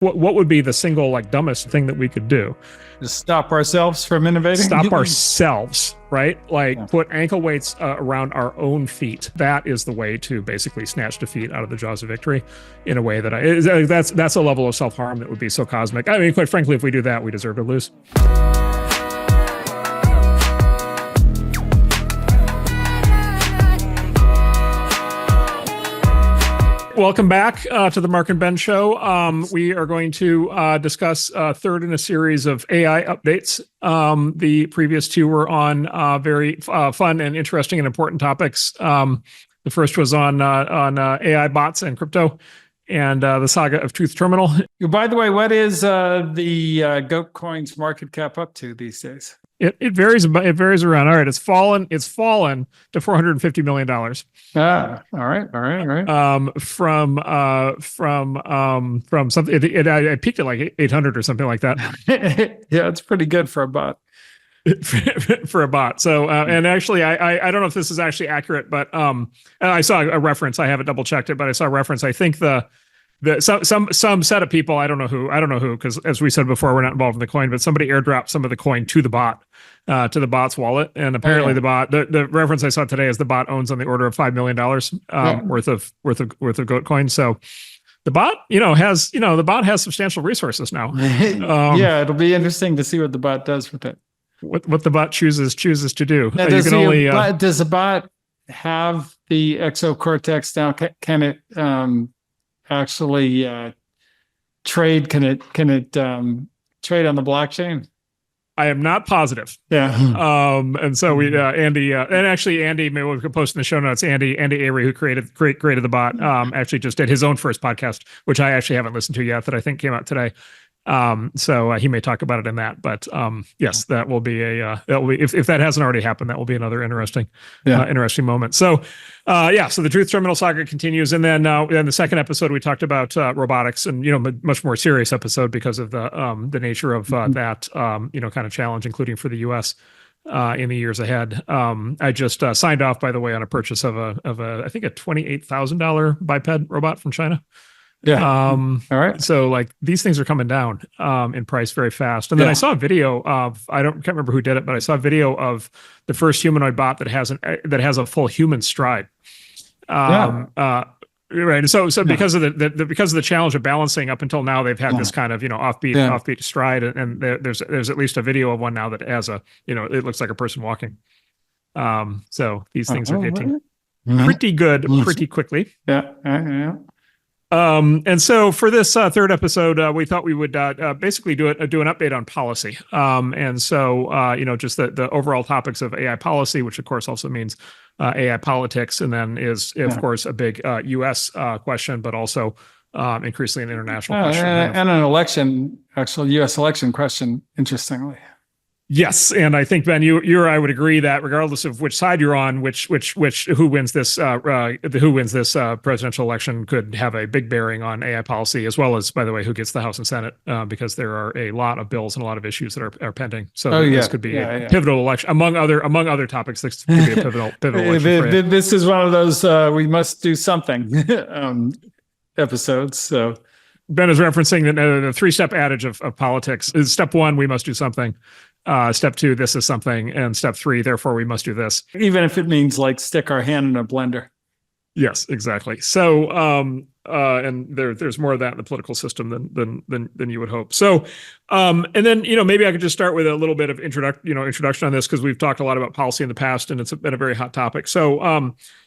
What would be the single dumbest thing that we could do? Just stop ourselves from innovating? Stop ourselves, right? Put ankle weights around our own feet. That is the way to basically snatch defeat out of the jaws of victory in a way that that's a level of self-harm that would be so cosmic. I mean, quite frankly, if we do that, we deserve to lose. Welcome back to the Marc and Ben Show. We are going to discuss third in a series of AI updates. The previous two were on very fun and interesting and important topics. The first was on AI bots and crypto and the saga of Truth Terminal. By the way, what is the Goat Coin's market cap up to these days? It varies. It varies around. All right, it's fallen to $450 million. All right. From something. It peaked at like 800 or something like that. Yeah, it's pretty good for a bot. For a bot. So, and actually, I don't know if this is actually accurate, but I saw a reference. I haven't double checked it, but I saw a reference. I think some set of people, I don't know who, because as we said before, we're not involved in the coin, but somebody airdropped some of the coin to the bot, to the bot's wallet, and apparently the reference I saw today is the bot owns on the order of $5 million worth of goat coin. So the bot, has substantial resources now. Yeah, it'll be interesting to see what the bot does with it. What the bot chooses to do. Now, does the bot have the exocortex now? Can it actually trade? Can it trade on the blockchain? I am not positive. Yeah. And so we Andy and actually Andy, maybe we could post in the show notes. Andy Avery, who created the bot, actually just did his own first podcast, which I actually haven't listened to yet, that I think came out today. So he may talk about it in that, but yes, that will be if that hasn't already happened, that will be another interesting moment. So so the Truth Terminal saga continues, and then in the second episode we talked about robotics, and much more serious episode because of the nature of that kind of challenge, including for the U.S. In the years ahead. I just signed off, by the way, on a purchase of a I think a $28,000 biped robot from China. Yeah. All right. So these things are coming down in price very fast. And then I saw a video of, can't remember who did it, but I saw a video of the first humanoid bot that has a full human stride. Right. So because of the challenge of balancing up until now, they've had this kind of offbeat stride, and there's at least a video of one now that has it looks like a person walking. So these things are getting pretty good pretty quickly. Yeah. And so for this third episode, we thought we would basically do an update on policy. And so just the overall topics of AI policy, which of course also means AI politics, and then is of course a big U.S. question, but also increasingly an international question. And an election, actual U.S. election question, interestingly. Yes, and I think, Ben, I would agree that regardless of which side you're on, who wins this presidential election could have a big bearing on AI policy, as well as, by the way, who gets the House and Senate, because there are a lot of bills and a lot of issues that are pending. So this could be a pivotal election among other topics. This could be a pivotal election. This is one of those we must do something episodes. So Ben is referencing the three-step adage of politics. Is step one, we must do something. Step two, this is something, and step three, therefore we must do this. Even if it means stick our hand in a blender. Yes, exactly. So, and there's more of that in the political system than you would hope. So, and then maybe I could just start with a little bit of introduction on this, because we've talked a lot about policy in the past, and it's been a very hot topic. So,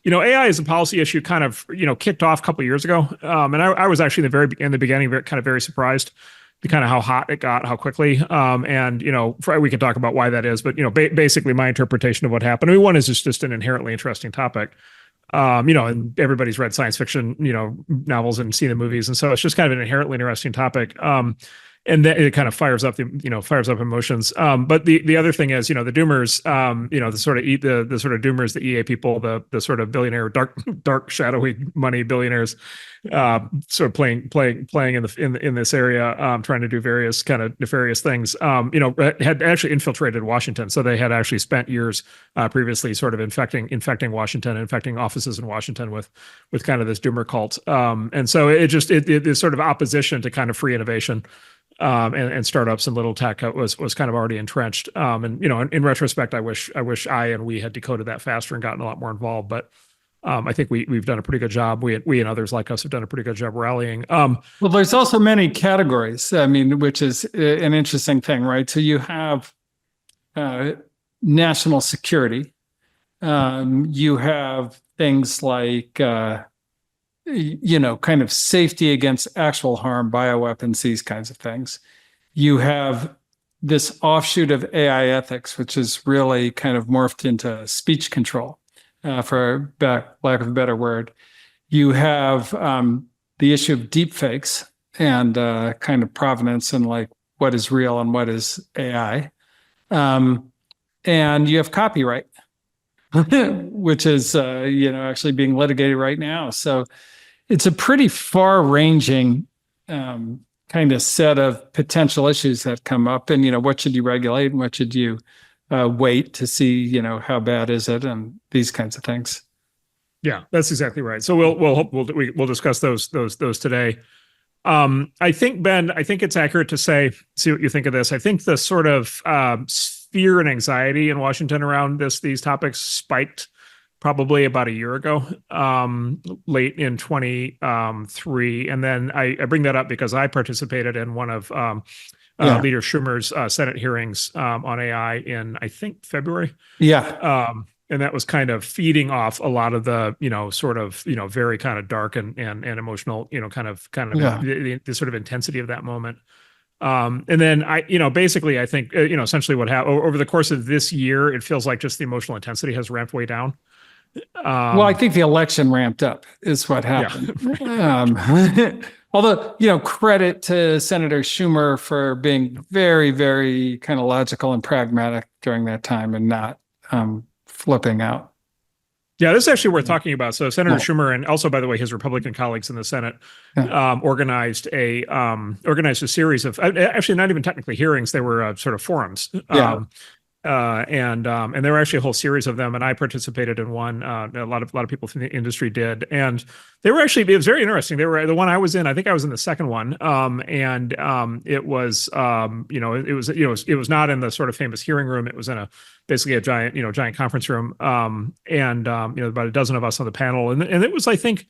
AI as a policy issue kind of kicked off a couple of years ago, and I was actually in the beginning very surprised to kind of how hot it got, how quickly. And we can talk about why that is, but basically my interpretation of what happened. I mean, one is just an inherently interesting topic. And everybody's read science fiction, novels and seen the movies. And so it's just kind of an inherently interesting topic. and then it kind of fires up emotions. But the other thing is, the doomers, the sort of the sort of doomers, the EA people, the sort of billionaire, dark shadowy money billionaires, sort of playing in this area, trying to do various kind of nefarious things. Had actually infiltrated Washington, so they had actually spent years previously sort of infecting Washington, infecting offices in Washington with kind of this doomer cult. And so it sort of opposition to kind of free innovation. And startups and little tech was kind of already entrenched. And in retrospect, I wish I and we had decoded that faster and gotten a lot more involved. But I think we've done a pretty good job. We and others like us have done a pretty good job rallying. Well, there's also many categories. I mean, which is an interesting thing, right? So you have national security. You have things like kind of safety against actual harm, bioweapons, these kinds of things. You have this offshoot of AI ethics, which is really kind of morphed into speech control, for lack of a better word. You have the issue of deepfakes and kind of provenance and like what is real and what is AI. And you have copyright, which is, actually being litigated right now. So it's a pretty far-ranging kind of set of potential issues that come up. And, what should you regulate and what should you wait to see, how bad is it and these kinds of things. Yeah, that's exactly right. So we'll discuss those today. I think, Ben, it's accurate to say, see what you think of this. I think the sort of fear and anxiety in Washington around these topics spiked probably about a year ago, late in 23. And then I bring that up because I participated in one of Leader Schumer's Senate hearings on AI in, I think, February. Yeah. And that was kind of feeding off a lot of the, sort of, very kind of dark and emotional, the sort of intensity of that moment. And then basically I think, essentially what happened over the course of this year, it feels like just the emotional intensity has ramped way down. Well, I think the election ramped up is what happened. Yeah. Although, credit to Senator Schumer for being very, very kind of logical and pragmatic during that time and not flipping out. Yeah, this is actually worth talking about. So Senator Schumer, and also, by the way, his Republican colleagues in the Senate, organized a series of actually not even technically hearings; they were sort of forums. And there were actually a whole series of them, and I participated in one. A lot of people from the industry did, and they were actually, it was very interesting. They were the one I was in. I think I was in the second one, it was it was not in the sort of famous hearing room. It was in basically a giant conference room, about a dozen of us on the panel, and it was I think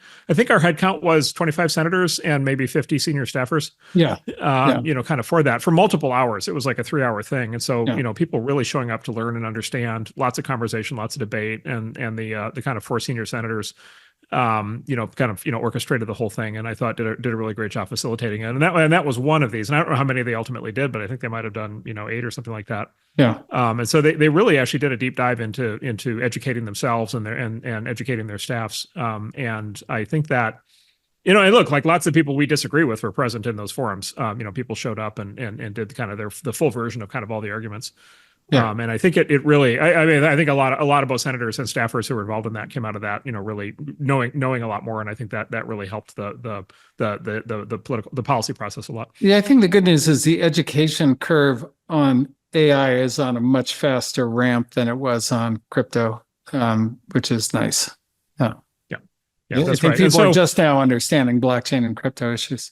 our head count was 25 senators and maybe 50 senior staffers. Kind of for that for multiple hours. It was like a 3-hour thing, and so people really showing up to learn and understand. Lots of conversation, lots of debate, and the kind of 4 senior senators orchestrated the whole thing, and I thought did a really great job facilitating it. And that was one of these. And I don't know how many they ultimately did, but I think they might have done 8 or something like that. Yeah. And so they really actually did a deep dive into educating themselves and educating their staffs. And I think that and look, like lots of people we disagree with were present in those forums. People showed up and did kind of the full version of kind of all the arguments. Yeah. And I think it really, I think a lot of both senators and staffers who were involved in that came out of that, really knowing a lot more. And I think that really helped the policy process a lot. Yeah. I think the good news is the education curve on AI is on a much faster ramp than it was on crypto, which is nice. Yeah, I think people are just now understanding blockchain and crypto issues.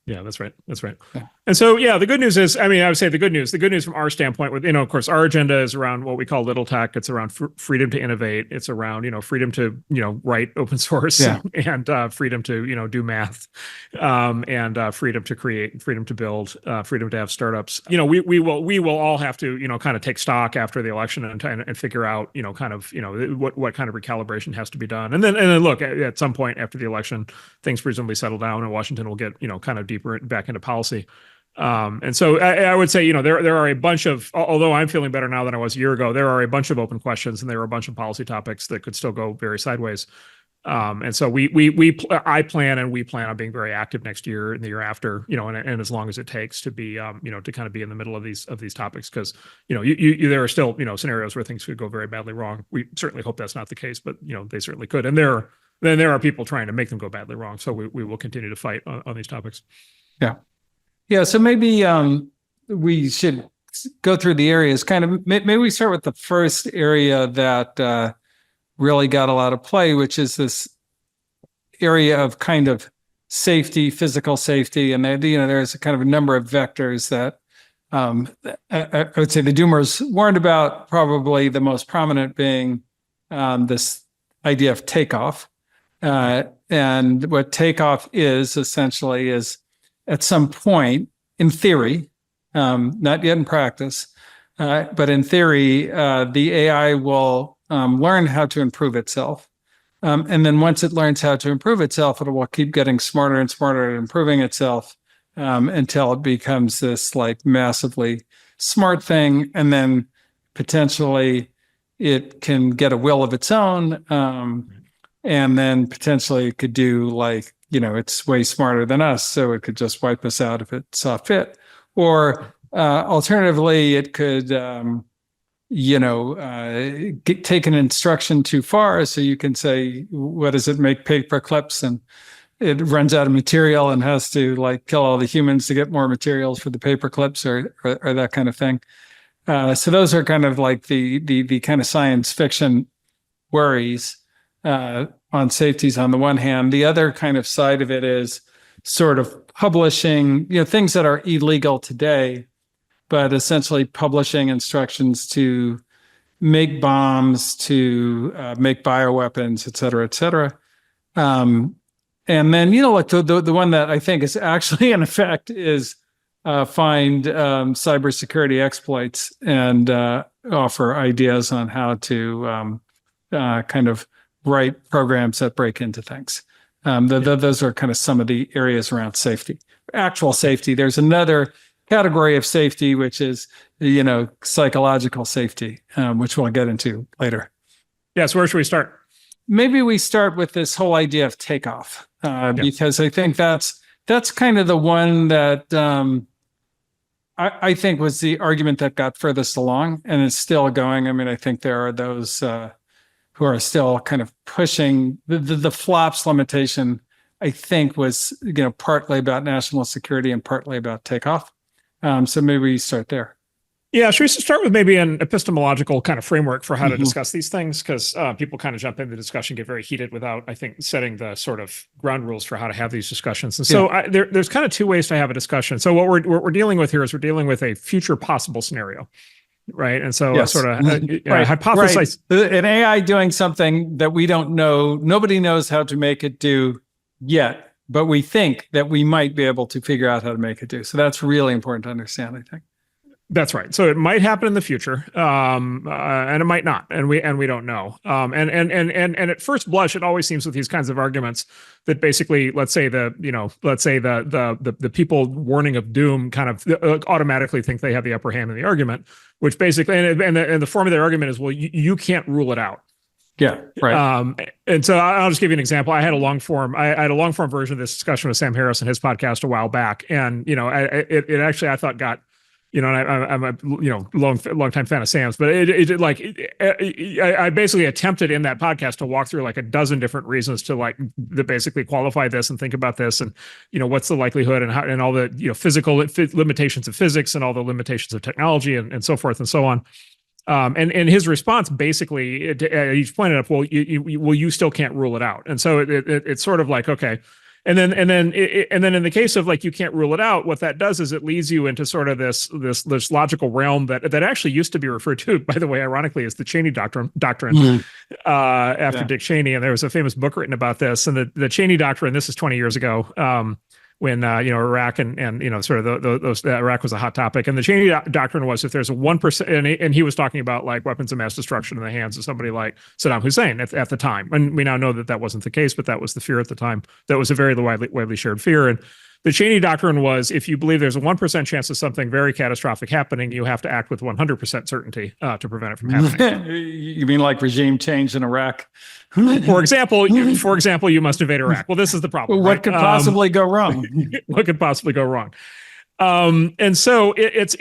Yeah, that's right. Yeah. And so, the good news is, I would say the good news from our standpoint with, of course, our agenda is around what we call little tech. It's around freedom to innovate. It's around, freedom to, write open source and freedom to, do math, and freedom to create, freedom to build, freedom to have startups. We will all have to, kind of take stock after the election and figure out, what kind of recalibration has to be done. And then look, at some point after the election, things presumably settle down and Washington will get, kind of deeper back into policy. And so I would say, there are a bunch of, although I'm feeling better now than I was a year ago, there are a bunch of open questions and there are a bunch of policy topics that could still go very sideways. And so I plan on being very active next year and the year after, and as long as it takes to be, to kind of be in the middle of these topics, because, there are still, scenarios where things could go very badly wrong. We certainly hope that's not the case, but, they certainly could. And there are people trying to make them go badly wrong. So we will continue to fight on these topics. Yeah. Yeah. So maybe we should go through the areas. Kind of, maybe we start with the first area that really got a lot of play, which is this area of kind of safety, physical safety. And there's a kind of a number of vectors that I would say the doomers warned about, probably the most prominent being this idea of takeoff. And what takeoff is essentially is, at some point, in theory, not yet in practice, but in theory, the AI will learn how to improve itself. And then once it learns how to improve itself, it will keep getting smarter and smarter at improving itself until it becomes this like massively smart thing. And then potentially it can get a will of its own. And then potentially it could do like, it's way smarter than us, so it could just wipe us out if it saw fit. Or alternatively, it could, take an instruction too far. So you can say, what does it make paper clips? And it runs out of material and has to like kill all the humans to get more materials for the paper clips or that kind of thing. So those are kind of like the kind of science fiction worries on safeties on the one hand. The other kind of side of it is sort of publishing, things that are illegal today, but essentially publishing instructions to make bombs, to make bioweapons, et cetera, et cetera. And then, like the one that I think is actually in effect is find cybersecurity exploits and offer ideas on how to kind of write programs that break into things. Those are kind of some of the areas around safety. Actual safety. There's another category of safety, which is, psychological safety, which we'll get into later. Yeah. So where should we start? Maybe we start with this whole idea of takeoff, because I think that's kind of the one that I think was the argument that got furthest along and is still going. I mean, I think there are those who are still kind of pushing the flops limitation, I think was, partly about national security and partly about takeoff. So maybe we start there. Yeah, should we start with maybe an epistemological kind of framework for how to discuss these things? Because people kind of jump into the discussion, get very heated without, I think, setting the sort of ground rules for how to have these discussions. And so there's kind of two ways to have a discussion. So what we're dealing with here is we're dealing with a future possible scenario. Right. And so sort of hypothesize an AI doing something that we don't know. Nobody knows how to make it do yet, but we think that we might be able to figure out how to make it do. So that's really important to understand, I think. That's right. So it might happen in the future, and it might not, and we don't know. And at first blush, it always seems with these kinds of arguments that basically, let's say the people warning of doom kind of automatically think they have the upper hand in the argument, which basically, and the form of their argument is, well, you can't rule it out. Yeah, right. And so I'll just give you an example. I had a long form version of this discussion with Sam Harris in his podcast a while back, and it actually I thought got. And I'm a long time fan of Sam's, but I basically attempted in that podcast to walk through like a dozen different reasons to basically qualify this and think about this, and what's the likelihood and how and all the physical limitations of physics and all the limitations of technology and so forth and so on. And his response basically he pointed up, well, you still can't rule it out, and so it's sort of like, okay. And then in the case of you can't rule it out, what that does is it leads you into sort of this logical realm that actually used to be referred to, by the way, ironically, as the Cheney Doctrine after Dick Cheney. And there was a famous book written about this. And the Cheney Doctrine, this is 20 years ago, when Iraq and sort of those Iraq was a hot topic, and the Cheney Doctrine was if there's a 1%, and he was talking about weapons of mass destruction in the hands of somebody like Saddam Hussein at the time, and we now know that wasn't the case, but that was the fear at the time. That was a very widely shared fear, and The Cheney Doctrine was, if you believe there's a 1% chance of something very catastrophic happening, you have to act with 100% certainty to prevent it from happening. You mean like regime change in Iraq? For example, you must invade Iraq. Well, this is the problem. What right? could possibly go wrong? What could possibly go wrong? And so it's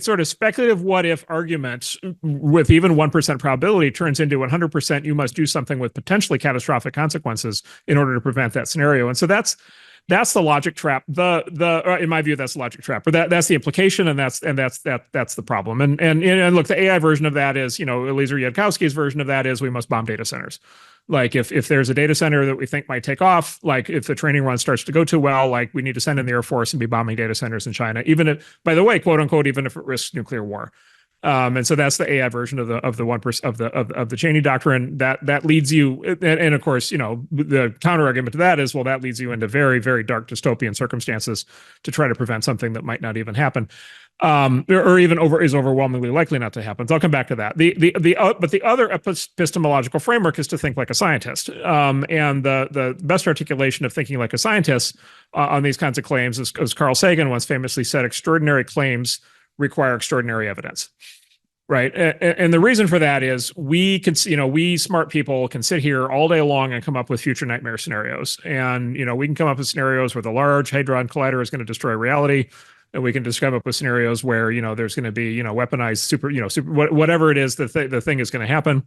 sort of speculative what if argument with even 1% probability turns into 100%. You must do something with potentially catastrophic consequences in order to prevent that scenario. And so that's the logic trap. In my view, that's the logic trap. But that's the implication, and that's the problem. And look, the AI version of that is, Eliezer Yudkowsky's version of that is we must bomb data centers. Like if there's a data center that we think might take off, like if the training run starts to go too well, like we need to send in the Air Force and be bombing data centers in China, even if, by the way, quote unquote, even if it risks nuclear war. And so that's the AI version of the 1% of the Cheney Doctrine. That leads you, and of course, the counter argument to that is, well, that leads you into very, very dark dystopian circumstances to try to prevent something that might not even happen. Or even is overwhelmingly likely not to happen. So I'll come back to that. But the other epistemological framework is to think like a scientist. And the best articulation of thinking like a scientist on these kinds of claims is, as Carl Sagan once famously said, extraordinary claims require extraordinary evidence. Right. And the reason for that is we smart people can sit here all day long and come up with future nightmare scenarios. And, we can come up with scenarios where the Large Hadron Collider is going to destroy reality. And we can just come up with scenarios where, there's going to be, weaponized super whatever it is, the thing is going to happen.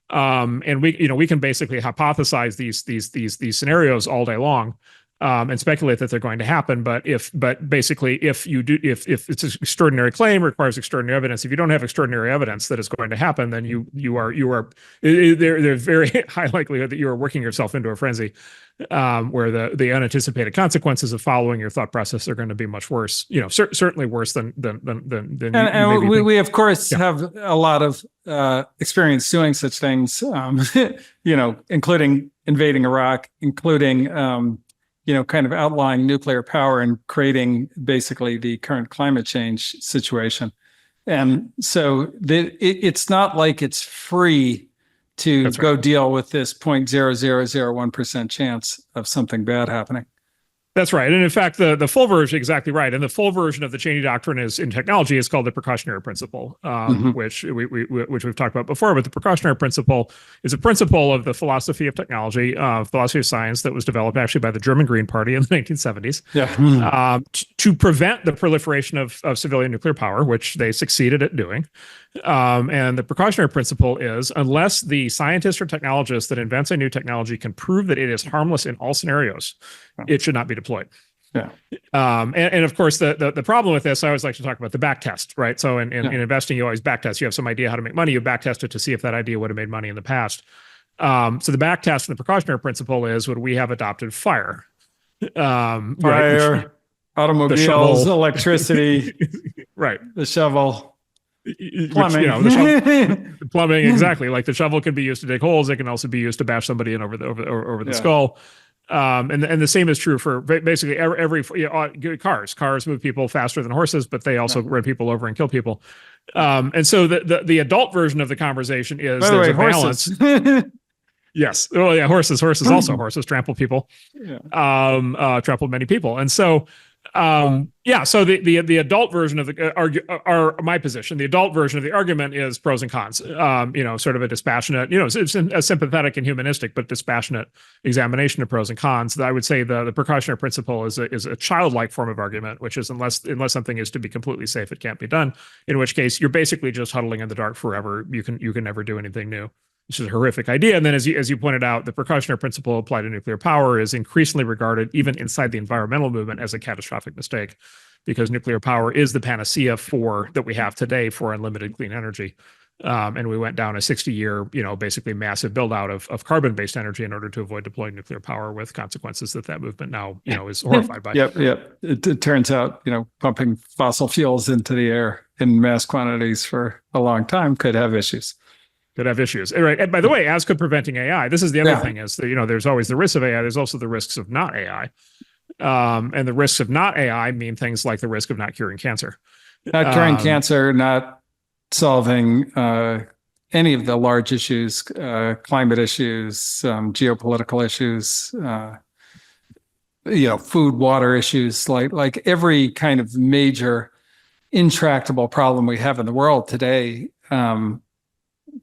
And we can basically hypothesize these scenarios all day long. And speculate that they're going to happen, but basically, if it's an extraordinary claim, requires extraordinary evidence. If you don't have extraordinary evidence that it's going to happen, then there's very high likelihood that you are working yourself into a frenzy, where the unanticipated consequences of following your thought process are going to be much worse. Certainly worse than. And we of course have a lot of experience doing such things. Including invading Iraq, including. Kind of outlying nuclear power and creating basically the current climate change situation. And so it's not like it's free to go deal with this 0.0001% chance of something bad happening. That's right. And in fact, the full version, exactly right. And the full version of the Cheney Doctrine is in technology is called the Precautionary Principle, which we've talked about before. But the Precautionary Principle is a principle of the philosophy of technology, philosophy of science that was developed actually by the German Green Party in the 1970s to prevent the proliferation of civilian nuclear power, which they succeeded at doing. And the precautionary principle is, unless the scientist or technologist that invents a new technology can prove that it is harmless in all scenarios, it should not be deployed. Yeah. And of course, the problem with this, I always like to talk about the back test, right? So in investing, you always back test. You have some idea how to make money. You back test it to see if that idea would have made money in the past. So the back test and the precautionary principle is, would we have adopted fire? Fire, automobiles, electricity, right? The shovel. Plumbing. The plumbing, exactly. Like the shovel can be used to dig holes. It can also be used to bash somebody in over the skull. And the same is true for basically every cars. Cars move people faster than horses, but they also run people over and kill people. And so the adult version of the conversation is, there's a balance. Yes. Oh yeah, horses also. Horses trample people. Trample many people. And so so the adult version of the my position, the adult version of the argument is pros and cons. Sort of a dispassionate, it's a sympathetic and humanistic, but dispassionate examination of pros and cons. I would say the precautionary principle is a childlike form of argument, which is unless something is to be completely safe, it can't be done. In which case, you're basically just huddling in the dark forever. You can never do anything new. Which is a horrific idea. And then, as you pointed out, the precautionary principle applied to nuclear power is increasingly regarded, even inside the environmental movement, as a catastrophic mistake, because nuclear power is the panacea that we have today for unlimited clean energy. And we went down a 60-year, basically massive build out of carbon-based energy in order to avoid deploying nuclear power, with consequences that movement now, is horrified by. Yep. It turns out, pumping fossil fuels into the air in mass quantities for a long time could have issues. Right. And by the way, as could preventing AI. This is the other thing is that, there's always the risks of AI. There's also the risks of not AI. And the risks of not AI mean things like the risk of not curing cancer. Not curing cancer, not solving any of the large issues, climate issues, geopolitical issues. food, water issues, like every kind of major intractable problem we have in the world today,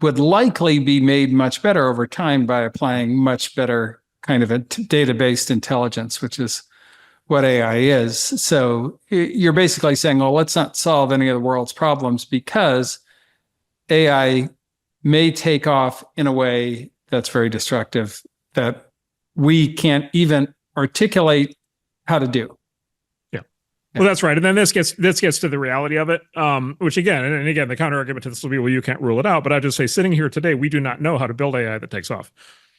would likely be made much better over time by applying much better kind of a data-based intelligence, which is what AI is. So you're basically saying, well, let's not solve any of the world's problems because AI may take off in a way that's very destructive that we can't even articulate how to do. Well, that's right. And then this gets to the reality of it, which again, and again, the counter argument to this will be, well, you can't rule it out. But I just say, sitting here today, we do not know how to build AI that takes off.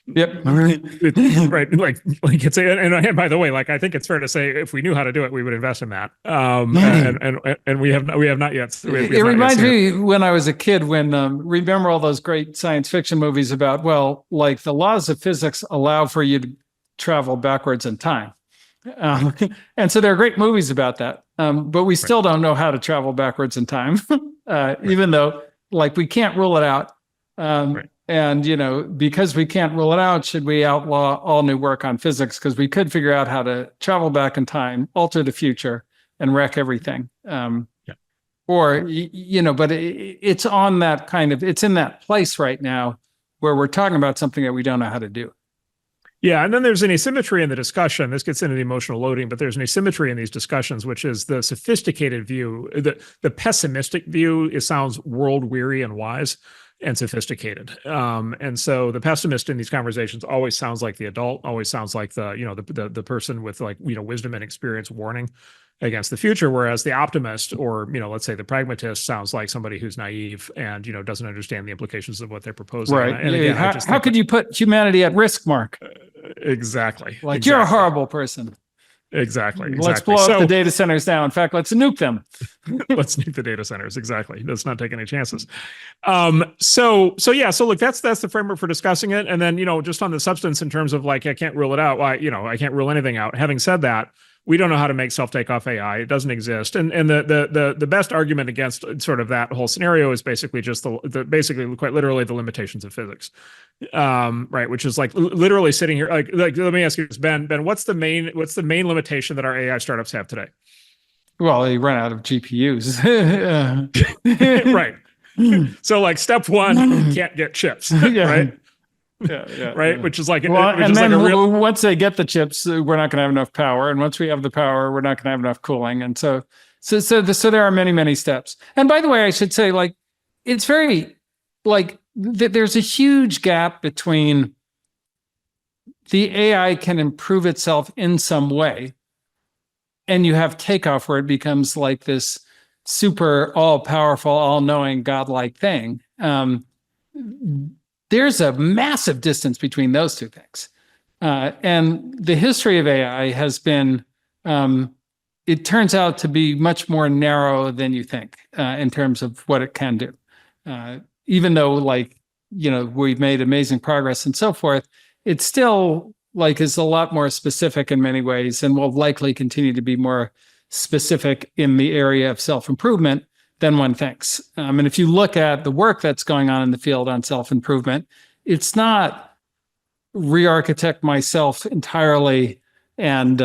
Yep. Right. Like it's and by the way, like I think it's fair to say if we knew how to do it, we would invest in that. And we have not yet. It reminds me when I was a kid, when remember all those great science fiction movies about, well, like the laws of physics allow for you to travel backwards in time. And so there are great movies about that. But we still don't know how to travel backwards in time, even though like we can't rule it out. And, because we can't rule it out, should we outlaw all new work on physics? Because we could figure out how to travel back in time, alter the future, and wreck everything. Or, but it's on that it's in that place right now where we're talking about something that we don't know how to do. Yeah, and then there's an asymmetry in the discussion. This gets into the emotional loading, but there's an asymmetry in these discussions, which is the sophisticated view. The pessimistic view sounds world weary and wise and sophisticated. And so the pessimist in these conversations always sounds like the adult, always sounds like the person with wisdom and experience warning against the future, whereas the optimist or let's say the pragmatist sounds like somebody who's naive and doesn't understand the implications of what they're proposing. Right. And again, how could you put humanity at risk, Marc? Exactly. You're a horrible person. Exactly. Let's blow up the data centers now. In fact, let's nuke them. Let's nuke the data centers. Exactly. Let's not take any chances. So look, that's the framework for discussing it. And then, just on the substance in terms of like, I can't rule it out. Why, I can't rule anything out. Having said that, we don't know how to make self-takeoff AI. It doesn't exist. And the best argument against sort of that whole scenario is basically just basically quite literally the limitations of physics. Right. Which is like literally sitting here, like, let me ask you this, Ben, what's the main limitation that our AI startups have today? Well, they run out of GPUs. Right. So like step one, you can't get chips, right? Right. Which is like, once they get the chips, we're not going to have enough power. And once we have the power, we're not going to have enough cooling. And so there are many, many steps. And by the way, I should say, like, it's very like there's a huge gap between the AI can improve itself in some way, and you have Takeoff where it becomes like this super all-powerful, all-knowing, godlike thing. There's a massive distance between those two things. And the history of AI has been, it turns out to be much more narrow than you think in terms of what it can do. Even though we've made amazing progress and so forth, it still is a lot more specific in many ways and will likely continue to be more specific in the area of self-improvement than one thinks. And if you look at the work that's going on in the field on self-improvement, it's not re-architect myself entirely and,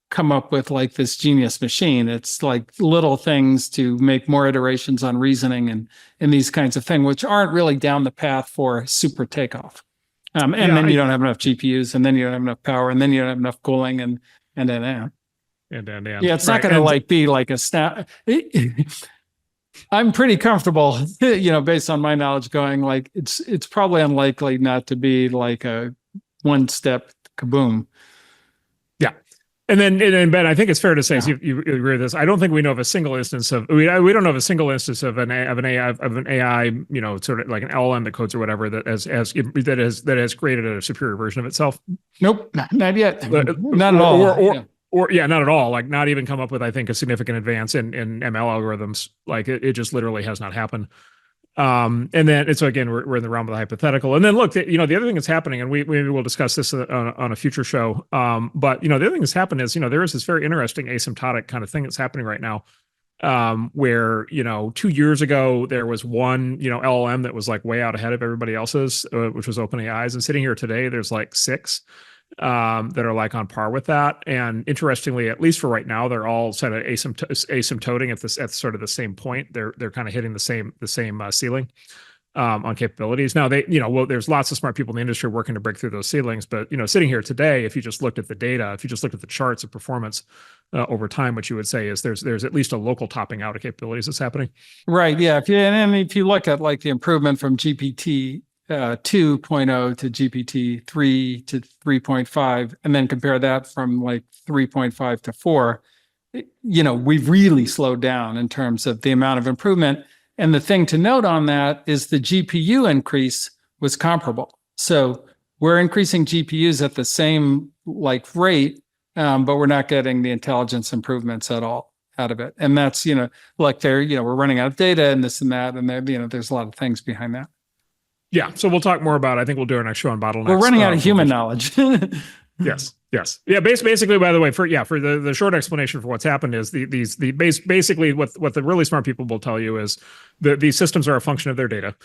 come up with like this genius machine. It's like little things to make more iterations on reasoning and these kinds of things, which aren't really down the path for super Takeoff. Then you don't have enough GPUs, and then you don't have enough power, and then you don't have enough cooling, and. Yeah, it's not going to be like a snap. I'm pretty comfortable, based on my knowledge, going like it's probably unlikely not to be like a one-step kaboom. Yeah. And then Ben, I think it's fair to say, so you agree with this. I don't think we know of a single instance of we don't know of a single instance of an AI, sort of like an LLM that codes or whatever that has created a superior version of itself. Nope, not yet. Not at all. Not at all. Like not even come up with, I think, a significant advance in ML algorithms. Like it just literally has not happened. And then so again, we're in the realm of the hypothetical. And then look, the other thing that's happening, and we will discuss this on a future show. But the other thing that's happened is, there is this very interesting asymptotic kind of thing that's happening right now. Where 2 years ago there was one LLM that was like way out ahead of everybody else's, which was OpenAI's, and sitting here today there's like 6. that are like on par with that. And interestingly, at least for right now, they're all sort of asymptoting at sort of the same point. They're kind of hitting the same ceiling on capabilities. Now there's lots of smart people in the industry working to break through those ceilings. But sitting here today, if you just looked at the data, if you just looked at the charts of performance over time, what you would say is there's at least a local topping out of capabilities that's happening. Right. Yeah. If you look at like the improvement from GPT 2.0 to GPT 3 to 3.5, and then compare that from like 3.5 to 4, we've really slowed down in terms of the amount of improvement. And the thing to note on that is the GPU increase was comparable. So we're increasing GPUs at the same like rate, but we're not getting the intelligence improvements at all out of it. And that's, like we're running out of data and this and that. And there's a lot of things behind that. Yeah. So we'll talk more about it. I think we'll do our next show on bottlenecks. We're running out of human knowledge. Yes. Yeah. Basically, by the way, for the short explanation for what's happened is basically what the really smart people will tell you is that these systems are a function of their data.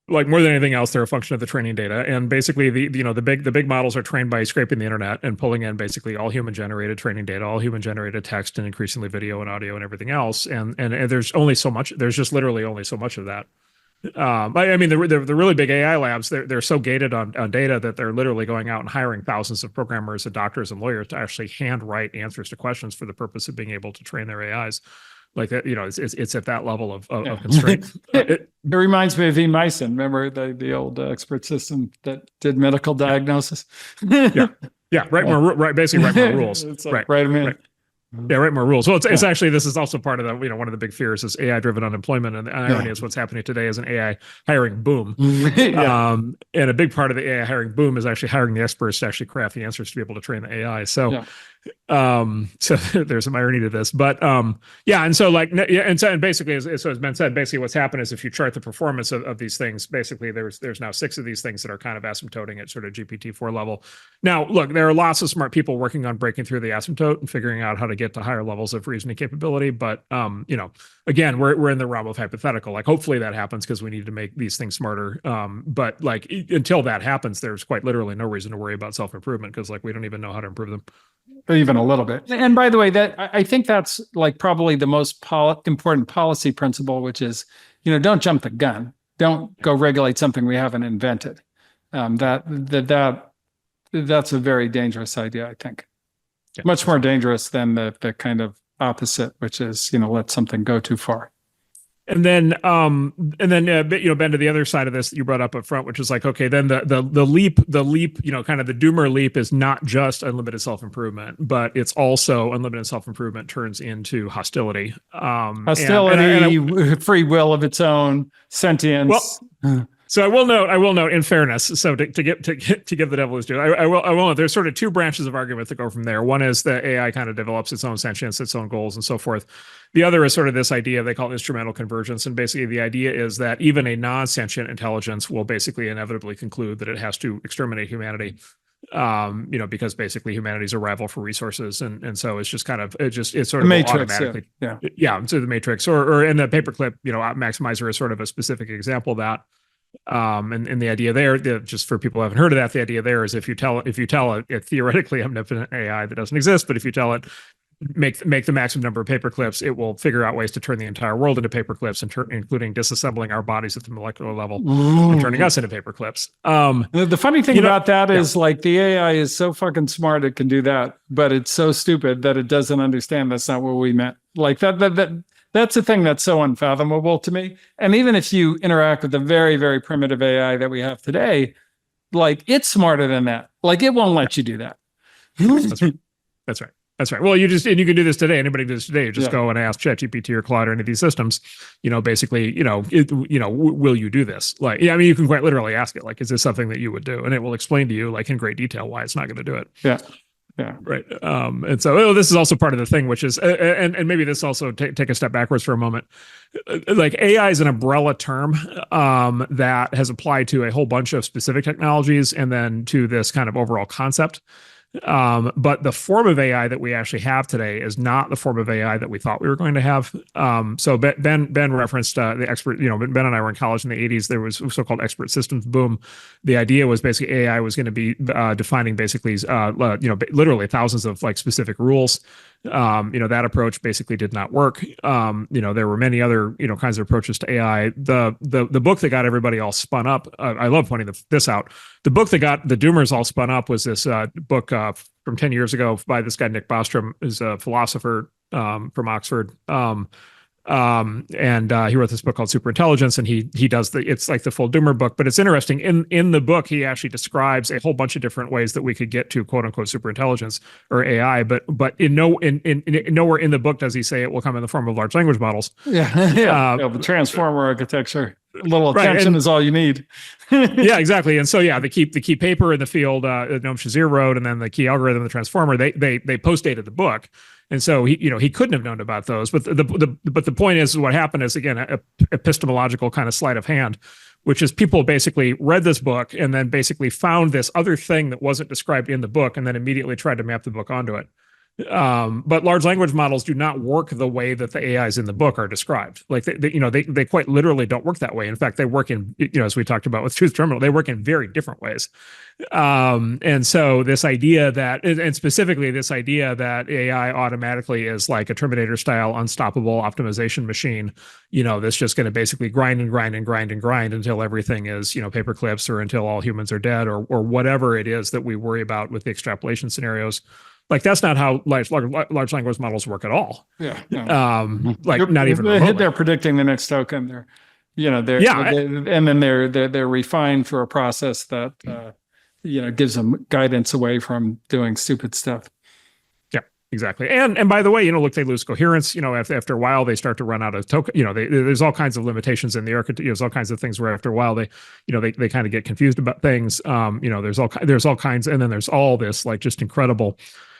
Like more than anything else, they're a function of the training data. And basically the big models are trained by scraping the internet and pulling in basically all human generated training data, all human generated text, and increasingly video and audio and everything else. And there's only so much, there's just literally only so much of that. I mean, the really big AI labs, they're so gated on data that they're literally going out and hiring thousands of programmers and doctors and lawyers to actually hand write answers to questions for the purpose of being able to train their AIs. Like that, it's at that level of constraint. It reminds me of E. Myson. Remember the old expert system that did medical diagnosis? Yeah. Basically write more rules. It's like, write them in. Right. Yeah, write more rules. Well, it's actually, this is also part of the, one of the big fears is AI-driven unemployment. And the irony is what's happening today is an AI hiring boom. And a big part of the AI hiring boom is actually hiring the experts to actually craft the answers to be able to train the AI. So, so there's some irony to this, but and so basically, as Ben said, basically what's happened is if you chart the performance of these things, basically there's now 6 of these things that are kind of asymptoting at sort of GPT-4 level. Now, look, there are lots of smart people working on breaking through the asymptote and figuring out how to get to higher levels of reasoning capability. But again, we're in the realm of hypothetical. Like, hopefully that happens because we need to make these things smarter. But like until that happens, there's quite literally no reason to worry about self-improvement because like we don't even know how to improve them. Even a little bit. And by the way, that I think that's like probably the most important policy principle, which is, don't jump the gun. Don't go regulate something we haven't invented. That's a very dangerous idea, I think. Yeah. Much more dangerous than the kind of opposite, which is, let something go too far. And then, Ben, to the other side of this that you brought up front, which is like, okay, then the leap, kind of the doomer leap is not just unlimited self-improvement, but it's also unlimited self-improvement turns into hostility. Free will of its own, sentience. Well, so I will note in fairness, so to give the devil his due, I will note there's sort of 2 branches of argument that go from there. One is the AI kind of develops its own sentience, its own goals, and so forth. The other is sort of this idea they call instrumental convergence. And basically the idea is that even a non-sentient intelligence will basically inevitably conclude that it has to exterminate humanity, because basically humanity's a rival for resources. And so it's just kind of, it's sort of Matrix, automatically. Yeah. So the Matrix or in the paperclip, maximizer is sort of a specific example of that. And the idea there, just for people who haven't heard of that, the idea there is if you tell it theoretically omnipotent AI that doesn't exist, but if you tell it make the maximum number of paperclips, it will figure out ways to turn the entire world into paperclips, including disassembling our bodies at the molecular level and turning us into paperclips. The funny thing about that is like the AI is so fucking smart it can do that, but it's so stupid that it doesn't understand that's not what we meant. Like that's the thing that's so unfathomable to me. And even if you interact with the very, very primitive AI that we have today, like it's smarter than that. Like it won't let you do that. That's right. Well, you can do this today. Anybody can do this today. You just go and ask ChatGPT or Claude or any of these systems, basically, will you do this? Like, I mean, you can quite literally ask it, like, is this something that you would do? And it will explain to you, like, in great detail why it's not going to do it. Yeah. Right. And so this is also part of the thing, which is, and maybe this also take a step backwards for a moment. Like AI is an umbrella term that has applied to a whole bunch of specific technologies and then to this kind of overall concept. But the form of AI that we actually have today is not the form of AI that we thought we were going to have. So Ben referenced the expert. Ben and I were in college in the 80s. There was so-called expert systems boom. The idea was basically AI was going to be defining basically literally thousands of like specific rules. That approach basically did not work. There were many other kinds of approaches to AI. The book that got everybody all spun up. I love pointing this out. The book that got the doomers all spun up was this book from 10 years ago by this guy Nick Bostrom, who's a philosopher from Oxford. And he wrote this book called Superintelligence, and he does it's like the full doomer book. But it's interesting, in the book he actually describes a whole bunch of different ways that we could get to quote unquote superintelligence or AI, but nowhere in the book does he say it will come in the form of large language models. The transformer architecture, a little attention is all you need. Yeah, exactly. And so the key paper in the field Noam Shazir wrote, and then the key algorithm, the transformer, they post dated the book. And so he couldn't have known about those. But the point is what happened is, again, a epistemological kind of sleight of hand, which is people basically read this book and then basically found this other thing that wasn't described in the book and then immediately tried to map the book onto it. But large language models do not work the way that the AIs in the book are described. Like they quite literally don't work that way. In fact, they work in, as we talked about with Truth Terminal, they work in very different ways. And so this idea that, and specifically this idea that AI automatically is like a Terminator style unstoppable optimization machine, that's just going to basically grind and grind and grind and grind until everything is, paper clips, or until all humans are dead, or whatever it is that we worry about with the extrapolation scenarios. Like that's not how large language models work at all. Yeah. Not even remotely. They're predicting the next token. And then they're refined through a process that gives them guidance away from doing stupid stuff. Yeah, exactly. And by the way, look, they lose coherence. After a while, they start to run out of token. There's all kinds of limitations in the architecture. There's all kinds of things where after a while they kind of get confused about things. There's all kinds, and then there's all this like just incredible.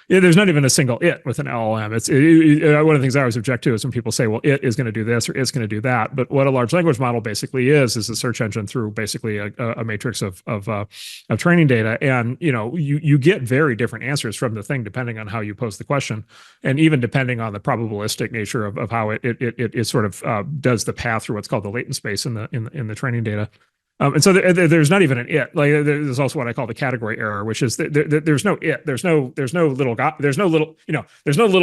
There's not even a single it with an LLM. One of the things I always object to is when people say, well, it is going to do this or it's going to do that. But what a large language model basically is a search engine through basically a matrix of training data. And, you get very different answers from the thing depending on how you pose the question, and even depending on the probabilistic nature of how it sort of does the path through what's called the latent space in the training data. And so there's not even an it. Like there's also what I call the category error, which is there's no it. There's no little guy. There's no little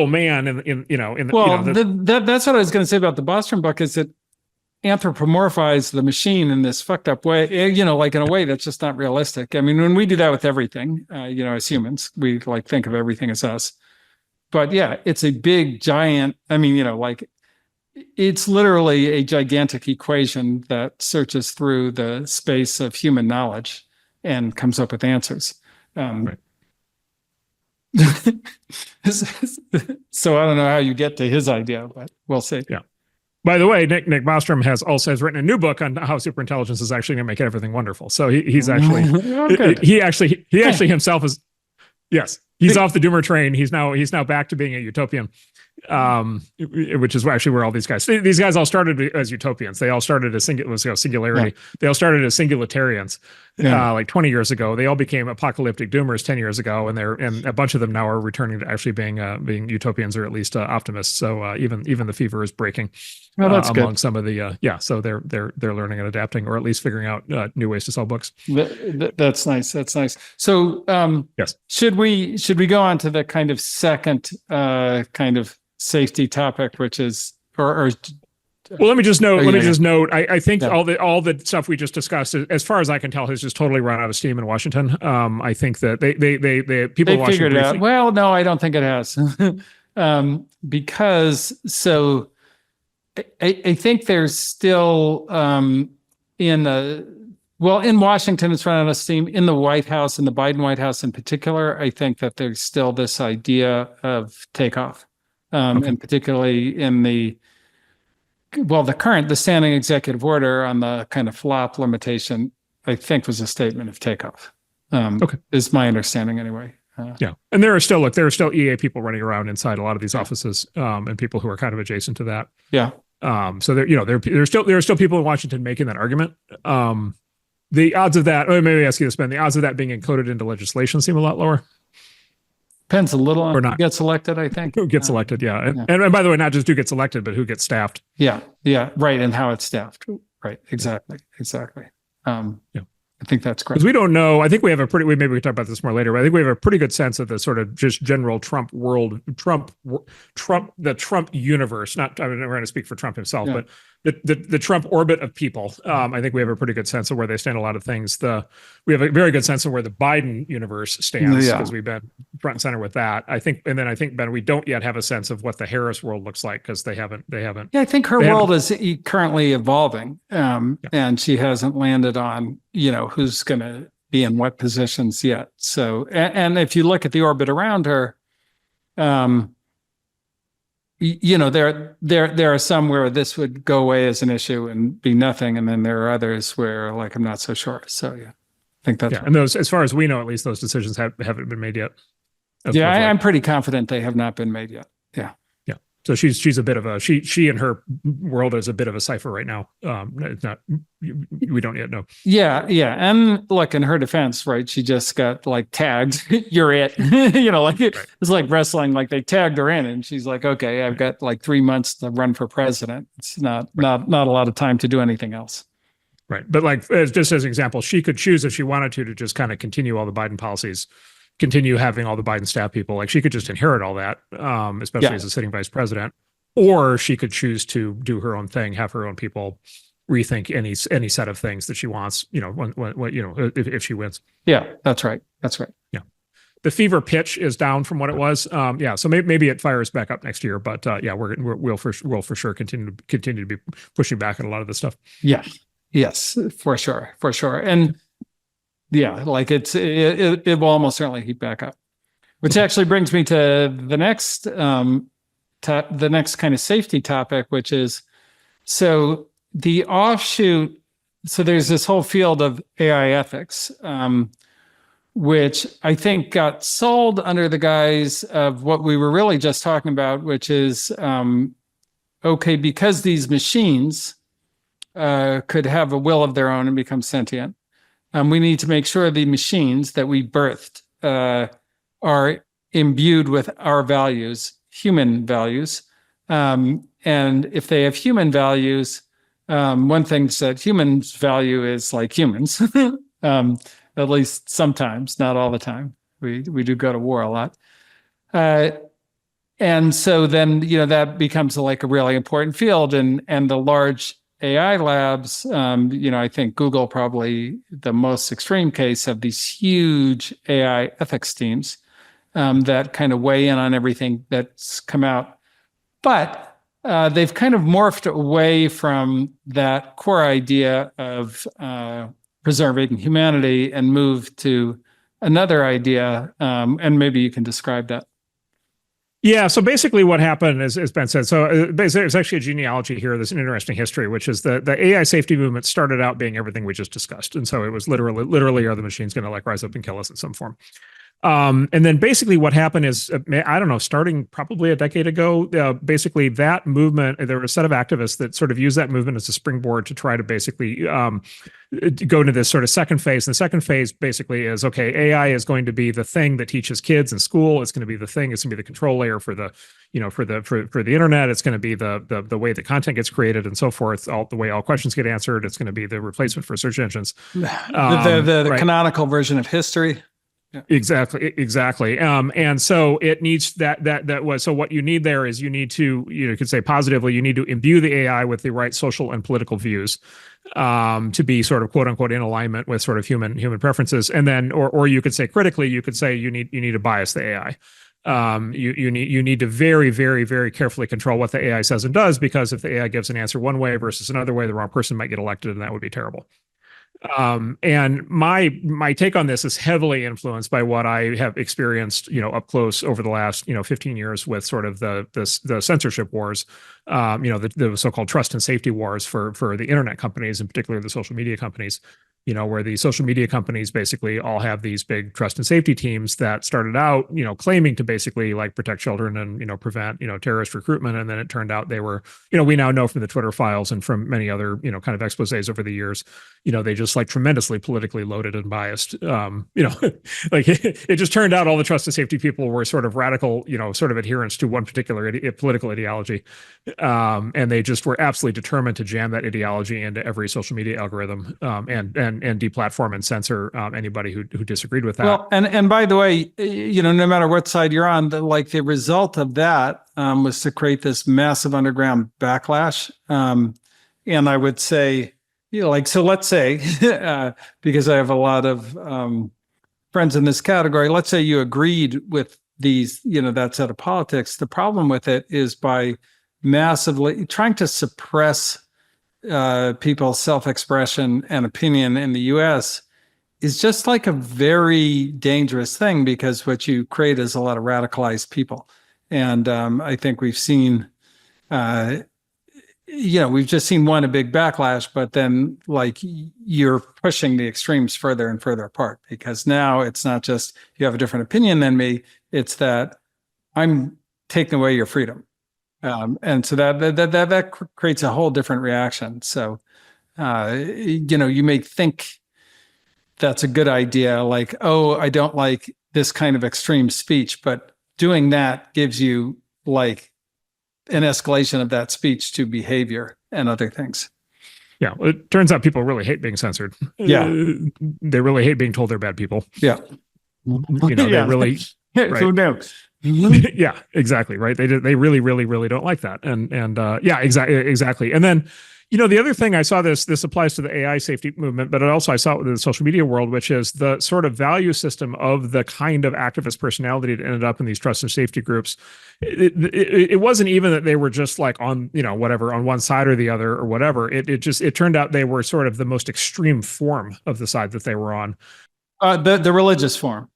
man in. Well, that's what I was going to say about the Bostrom book, is it anthropomorphizes the machine in this fucked up way. Like in a way that's just not realistic. I mean, when we do that with everything, as humans, we like think of everything as us. But yeah, it's a big giant. I mean, it's literally a gigantic equation that searches through the space of human knowledge and comes up with answers. Right. So I don't know how you get to his idea, but we'll see. Yeah. By the way, Nick Bostrom has written a new book on how superintelligence is actually going to make everything wonderful. So he's actually he actually himself is, yes, he's off the doomer train. He's now back to being a utopian. Which is actually where all these guys all started as utopians. They all started as singularity. Yeah. They all started as singularitarians like 20 years ago. They all became apocalyptic doomers 10 years ago, and a bunch of them now are returning to actually being utopians, or at least optimists. So even the fever is breaking among good. Some of the so they're learning and adapting, or at least figuring out new ways to sell books. That's nice. So yes, should we go on to the kind of second kind of safety topic, which is well, let me just note. I think all the stuff we just discussed, as far as I can tell, has just totally run out of steam in Washington. I think that they people they figured it out. Well, no, I don't think it has, because I think there's still in Washington, it's run out of steam. In the White House, in the Biden White House in particular, I think that there's still this idea of takeoff. And particularly in the standing executive order on the kind of flop limitation, I think was a statement of takeoff. Is my understanding anyway. Yeah, and there are still EA people running around inside a lot of these offices, and people who are kind of adjacent to that. Yeah. So there are still people in Washington making that argument. The odds of that, maybe ask you this, Ben, the odds of that being encoded into legislation seem a lot lower. Depends a little on Or who not. gets elected, I think. Who gets elected, yeah. And by the way, not just who gets elected, but who gets staffed. Yeah, right, and how it's staffed. Right, exactly. Yeah. I think that's correct. Because we don't know. I think we have maybe we can talk about this more later, but I think we have a pretty good sense of the sort of just general Trump world, the Trump universe. Not, I'm never going to speak for Trump himself, but the Trump orbit of people. I think we have a pretty good sense of where they stand. A lot of things. We have a very good sense of where the Biden universe stands because we've been front and center with that. I think, Ben, we don't yet have a sense of what the Harris world looks like because they haven't. Yeah, I think her world is currently evolving, and she hasn't landed on who's going to be in what positions yet. So, and if you look at the orbit around her, there are some where this would go away as an issue and be nothing, and then there are others where I'm not so sure. So I think that's right. And those, as far as we know, at least those decisions haven't been made yet. I'm pretty confident they have not been made yet. Yeah. So she's a bit of a she and her world is a bit of a cipher right now. It's not, we don't yet know. Yeah, and look, in her defense, right? She just got tagged. You're it. It's like wrestling. They tagged her in, and she's like, okay, I've got 3 months to run for president. It's not a lot of time to do anything else. Right, but just as an example, she could choose if she wanted to just kind of continue all the Biden policies. Continue having all the Biden staff people. She could just inherit all that, especially as a sitting vice president, or she could choose to do her own thing, have her own people rethink any set of things that she wants. If she wins. Yeah, that's right. Yeah, the fever pitch is down from what it was. So maybe it fires back up next year, but we'll for sure continue to be pushing back on a lot of this stuff. Yeah, yes, for sure, and. Yeah, it will almost certainly heat back up, which actually brings me to the next kind of safety topic, which is the offshoot. So there's this whole field of AI ethics, which I think got sold under the guise of what we were really just talking about, which is because these machines could have a will of their own and become sentient. We need to make sure the machines that we birthed are imbued with our values, human values. And if they have human values, one thing that humans value is humans, at least sometimes, not all the time. We do go to war a lot. And so then, that becomes a really important field, and the large AI labs, I think Google probably the most extreme case of these huge AI ethics teams that kind of weigh in on everything that's come out. But they've kind of morphed away from that core idea of preserving humanity and moved to another idea. And maybe you can describe that. Yeah. So basically what happened is, as Ben said, basically there's actually a genealogy here. There's an interesting history, which is the AI safety movement started out being everything we just discussed. And so it was literally, are the machines going to rise up and kill us in some form? And then basically what happened is, I don't know, starting probably a decade ago, basically that movement, there were a set of activists that sort of used that movement as a springboard to try to basically go into this sort of second phase. And the second phase basically is, okay, AI is going to be the thing that teaches kids in school. It's going to be the thing. It's going to be the control layer for the, for the internet. It's going to be the way the content gets created and so forth. The way all questions get answered. It's going to be the replacement for search engines. The canonical version of history. Yeah. Exactly. And so it needs so what you need there is you need to, you could say positively, you need to imbue the AI with the right social and political views, to be sort of quote unquote in alignment with sort of human preferences. And then, or you could say critically, you could say you need to bias the AI. You need to very, very, very carefully control what the AI says and does, because if the AI gives an answer one way versus another way, the wrong person might get elected, and that would be terrible. And my take on this is heavily influenced by what I have experienced, up close over the last, 15 years with sort of the censorship wars, the so-called trust and safety wars for the internet companies, in particular the social media companies. where the social media companies basically all have these big trust and safety teams that started out, claiming to basically like protect children and, prevent, terrorist recruitment. And then it turned out they were, we now know from the Twitter files and from many other, kind of exposés over the years, they just like tremendously politically loaded and biased. Like it just turned out all the trust and safety people were sort of radical, sort of adherents to one particular political ideology. And they just were absolutely determined to jam that ideology into every social media algorithm, and deplatform and censor anybody who disagreed with that. Well, and by the way, no matter what side you're on, the result of that was to create this massive underground backlash. And I would say, so let's say, because I have a lot of friends in this category, let's say you agreed with these, that set of politics. The problem with it is by massively trying to suppress people's self-expression and opinion in the US is just like a very dangerous thing, because what you create is a lot of radicalized people. And I think we've seen, we've just seen a big backlash, but then like you're pushing the extremes further and further apart, because now it's not just you have a different opinion than me, it's that I'm taking away your freedom. And so that creates a whole different reaction. So, you may think that's a good idea, like, oh, I don't like this kind of extreme speech, but doing that gives you like an escalation of that speech to behavior and other things. Yeah, it turns out people really hate being censored. Yeah, they really hate being told they're bad people. Yeah, they really. Right. Who knows? Yeah, exactly. Right. They really, really, really don't like that. And yeah, exactly. And then, the other thing I saw this applies to the AI safety movement, but I saw it in the social media world, which is the sort of value system of the kind of activist personality that ended up in these trust and safety groups. It wasn't even that they were just like on, whatever, on one side or the other or whatever. It turned out they were sort of the most extreme form of the side that they were on. The religious form.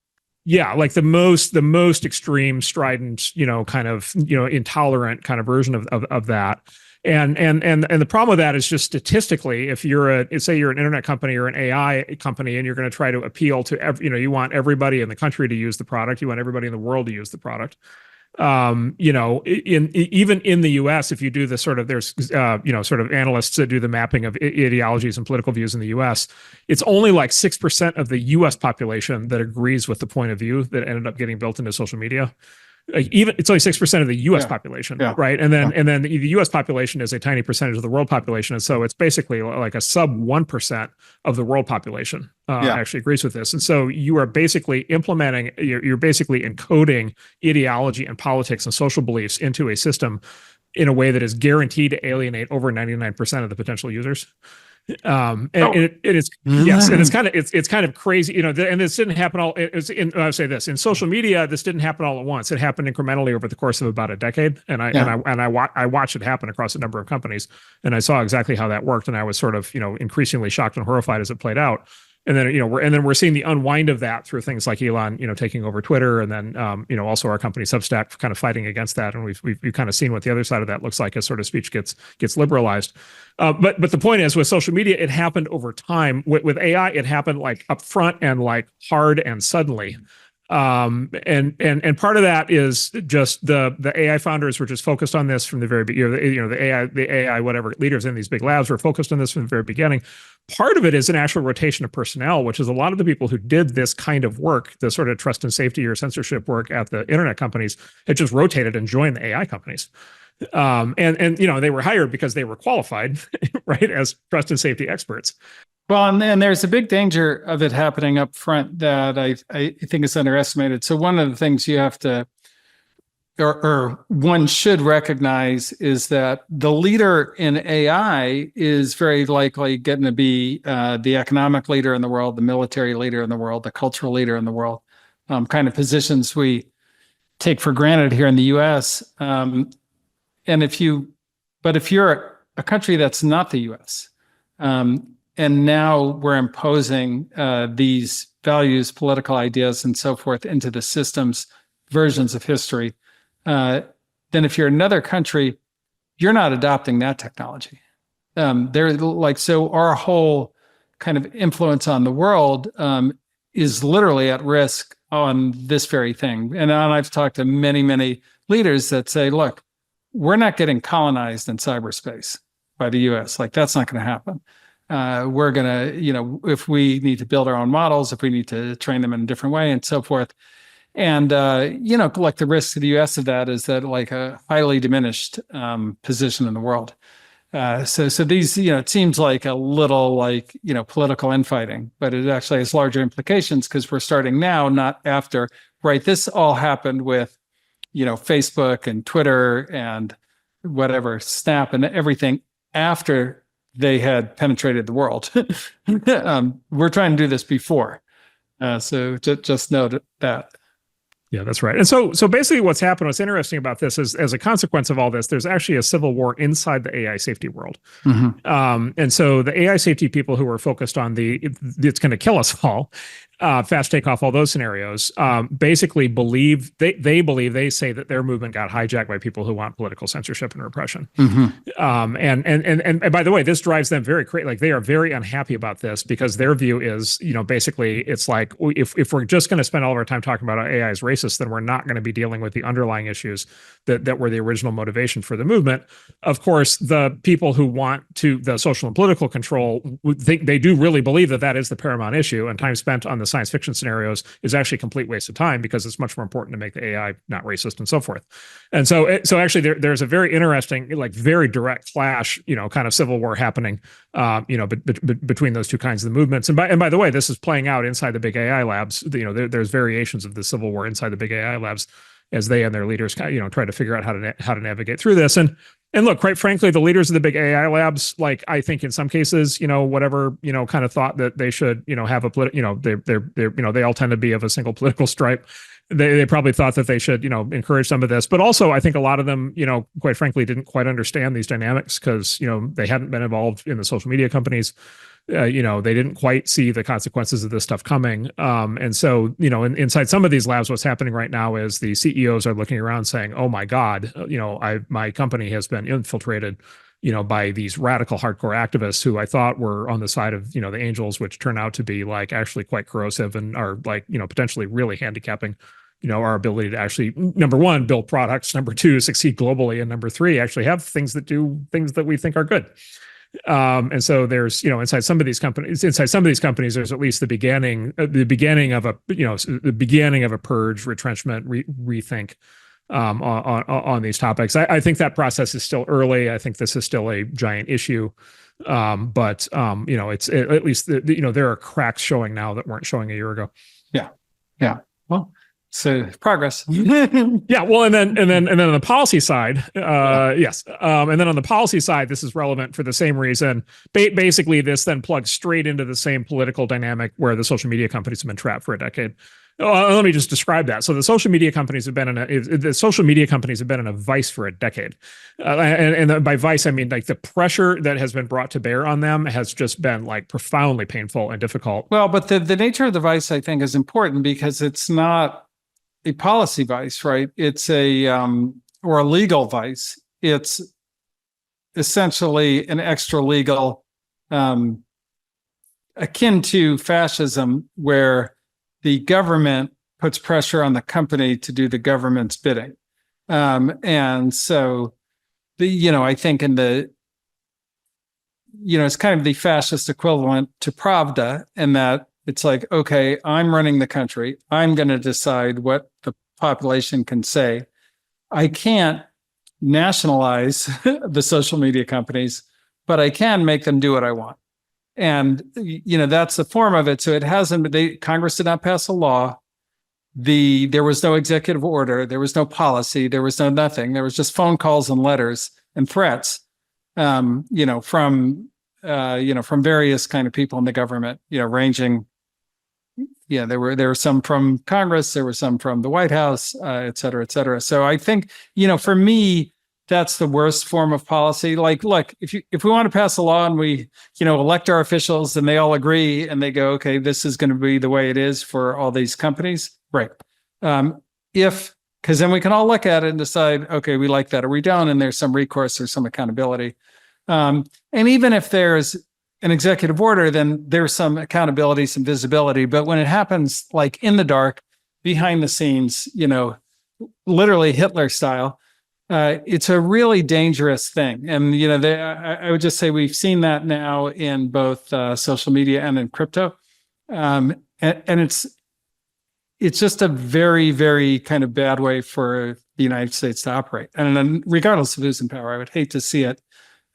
Yeah, like the most extreme, strident, kind of, intolerant kind of version of that. And the problem with that is just statistically, if you're say you're an internet company or an AI company, and you're going to try to appeal to you want everybody in the country to use the product, you want everybody in the world to use the product. Even in the US, if you do the sort of, there's, sort of analysts that do the mapping of ideologies and political views in the US, it's only like 6% of the US population that agrees with the point of view that ended up getting built into social media. It's only 6% of the U.S. population, right? And then the U.S. population is a tiny percentage of the world population, and so it's basically like a sub 1% of the world population actually agrees with this. And so you are basically implementing, you're basically encoding ideology and politics and social beliefs into a system in a way that is guaranteed to alienate over 99% of the potential users. It is yes, and it's kind of crazy, and this didn't happen all. I'll say this, in social media, this didn't happen all at once. It happened incrementally over the course of about a decade, and I watched it happen across a number of companies, and I saw exactly how that worked, and I was sort of increasingly shocked and horrified as it played out. And then, we're seeing the unwind of that through things like Elon, taking over Twitter, and then, also our company Substack kind of fighting against that. And we've kind of seen what the other side of that looks like as sort of speech gets liberalized. But the point is, with social media, it happened over time. With AI, it happened like upfront and like hard and suddenly. And part of that is just the AI founders were just focused on this from the very beginning. The AI whatever leaders in these big labs were focused on this from the very beginning. Part of it is an actual rotation of personnel, which is a lot of the people who did this kind of work, the sort of trust and safety or censorship work at the internet companies, had just rotated and joined the AI companies. And they were hired because they were qualified, right, as trust and safety experts. Well, and there's a big danger of it happening up front that I think is underestimated. So one of the things you have to, or one should recognize, is that the leader in AI is very likely going to be the economic leader in the world, the military leader in the world, the cultural leader in the world, kind of positions we take for granted here in the US. And if you're a country that's not the US, and now we're imposing these values, political ideas, and so forth into the system's versions of history, then if you're another country, you're not adopting that technology. So our whole kind of influence on the world is literally at risk on this very thing. And I've talked to many, many leaders that say, look, we're not getting colonized in cyberspace by the US. Like, that's not going to happen. We're going to, if we need to build our own models, if we need to train them in a different way and so forth. And, like the risk to the US of that is that like a highly diminished position in the world. So these, it seems like a little like, political infighting, but it actually has larger implications because we're starting now, not after, right? This all happened with, Facebook and Twitter and whatever, Snap and everything after they had penetrated the world. We're trying to do this before. So just note that. Yeah, that's right. And so basically what's happened, what's interesting about this is, as a consequence of all this, there's actually a civil war inside the AI safety world. And so the AI safety people who are focused on it's going to kill us all, fast takeoff, all those scenarios, basically they say that their movement got hijacked by people who want political censorship and repression. And by the way, this drives them very crazy. Like, they are very unhappy about this because their view is, basically it's like, if we're just going to spend all of our time talking about AI as racist, then we're not going to be dealing with the underlying issues that were the original motivation for the movement. Of course, the people who want the social and political control, they do really believe that is the paramount issue, and time spent on the science fiction scenarios is actually a complete waste of time because it's much more important to make the AI not racist and so forth. And so actually there's a very interesting, like, very direct clash, kind of civil war happening, between those two kinds of the movements. And by the way, this is playing out inside the big AI labs. There's variations of the civil war inside the big AI labs as they and their leaders, try to figure out how to navigate through this. And look, quite frankly, the leaders of the big AI labs, like, I think in some cases, whatever, kind of thought that they should, have a they all tend to be of a single political stripe. They probably thought that they should, encourage some of this, but also I think a lot of them, quite frankly, didn't quite understand these dynamics because, they hadn't been involved in the social media companies. They didn't quite see the consequences of this stuff coming. And so, inside some of these labs, what's happening right now is the CEOs are looking around saying, oh my God, my company has been infiltrated, by these radical hardcore activists who I thought were on the side of, the angels, which turn out to be like actually quite corrosive and are like, potentially really handicapping, our ability to actually, number one, build products, number two, succeed globally, and number three, actually have things that do things that we think are good. And so there's, inside some of these companies, there's at least the beginning of a purge, retrenchment, rethink, on these topics. I think that process is still early. I think this is still a giant issue. But it's at least, there are cracks showing now that weren't showing a year ago. Yeah. Well, so progress. Yeah. Well, and then on the policy side, yes. And then on the policy side, this is relevant for the same reason. Basically, this then plugs straight into the same political dynamic where the social media companies have been trapped for a decade. Let me just describe that. So the social media companies have been in a vice for a decade, and by vice I mean like the pressure that has been brought to bear on them has just been like profoundly painful and difficult. Well, but the nature of the vice, I think, is important because it's not a policy vice, right? It's or a legal vice. It's essentially an extra legal, akin to fascism, where the government puts pressure on the company to do the government's bidding. And so I think it's kind of the fascist equivalent to Pravda, in that it's like, okay, I'm running the country. I'm going to decide what the population can say. I can't nationalize the social media companies, but I can make them do what I want. And, that's the form of it. So it hasn't, Congress did not pass a law. There was no executive order. There was no policy. There was no nothing. There was just phone calls and letters and threats, from various kind of people in the government, ranging. Yeah, there were some from Congress. There were some from the White House, et cetera, et cetera. So I think, for me, that's the worst form of policy. Like, look, if we want to pass a law and we, elect our officials and they all agree and they go, okay, this is going to be the way it is for all these companies, right? Because then we can all look at it and decide, okay, we like that or we don't, and there's some recourse or some accountability. And even if there's an executive order, then there's some accountability, some visibility. But when it happens like in the dark, behind the scenes, literally Hitler style, it's a really dangerous thing. And, I would just say we've seen that now in both social media and in crypto. And it's just a very, very kind of bad way for the United States to operate. And then regardless of who's in power, I would hate to see it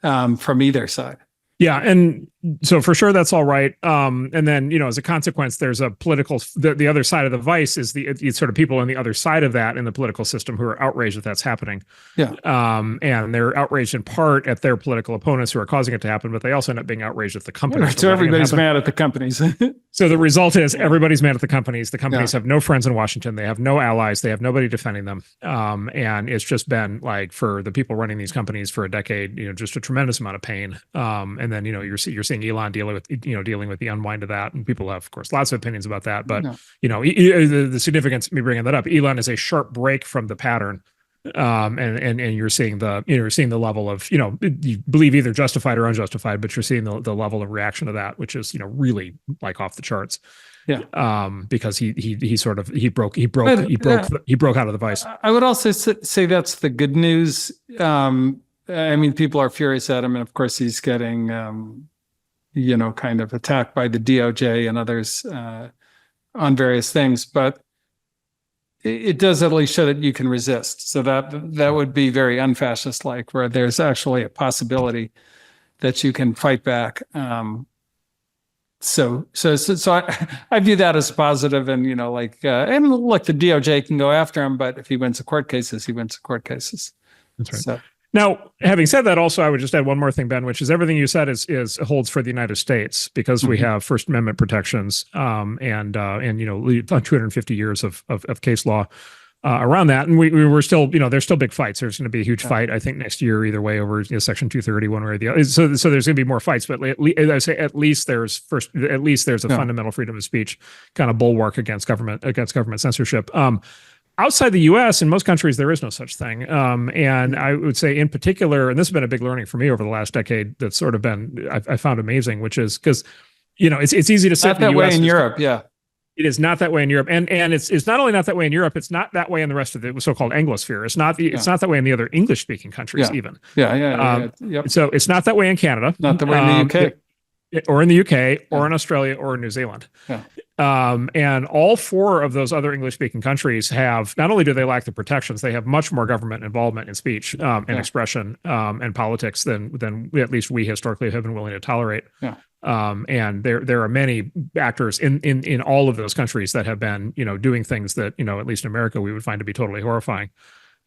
from either side. Yeah. And so for sure, that's all right. And then, as a consequence, there's a political, the other side of the vice is the sort of people on the other side of that in the political system who are outraged that that's happening. Yeah. And they're outraged in part at their political opponents who are causing it to happen, but they also end up being outraged at the companies. So everybody's mad at the companies. So the result is everybody's mad at the companies. The companies have no friends in Washington. They have no allies. They have nobody defending them. And it's just been like for the people running these companies for a decade, just a tremendous amount of pain. And then, you're seeing Elon dealing with the unwind of that. And people have, of course, lots of opinions about that. But, the significance of me bringing that up, Elon is a sharp break from the pattern. And you're seeing the level of, you believe either justified or unjustified, but you're seeing the level of reaction to that, which is, really like off the charts. Yeah. Because he broke out of the vice. I would also say that's the good news. People are furious at him, and of course he's getting, kind of attacked by the DOJ and others on various things. But it does at least show that you can resist. So that would be very unfascist-like, where there's actually a possibility that you can fight back. So I view that as positive, and and look, the DOJ can go after him, but if he wins the court cases, he wins the court cases. That's right. So. Now, having said that, also I would just add one more thing, Ben, which is everything you said is holds for the United States, because we have First Amendment protections and 250 years of case law around that, and we're still there's still big fights. There's going to be a huge fight, I think, next year either way over Section 230, one way or the other. So there's going to be more fights, but I say at least there's a fundamental freedom of speech kind of bulwark against government censorship. Outside the U.S., in most countries, there is no such thing. And I would say in particular, and this has been a big learning for me over the last decade, that's sort of been, I found amazing, which is because, it's easy to say not that way in Europe. Yeah. It is not that way in Europe. And it's not only not that way in Europe, it's not that way in the rest of the so-called Anglosphere. It's not that way in the other English-speaking countries even. Yeah. Yep. So it's not that way in Canada. Not the way in the UK. Or in the UK, or in Australia, or in New Zealand. Yeah. And all four of those other English-speaking countries have, not only do they lack the protections, they have much more government involvement in speech and expression and politics than at least we historically have been willing to tolerate. Yeah. And there are many actors in all of those countries that have been, doing things that, at least in America, we would find to be totally horrifying.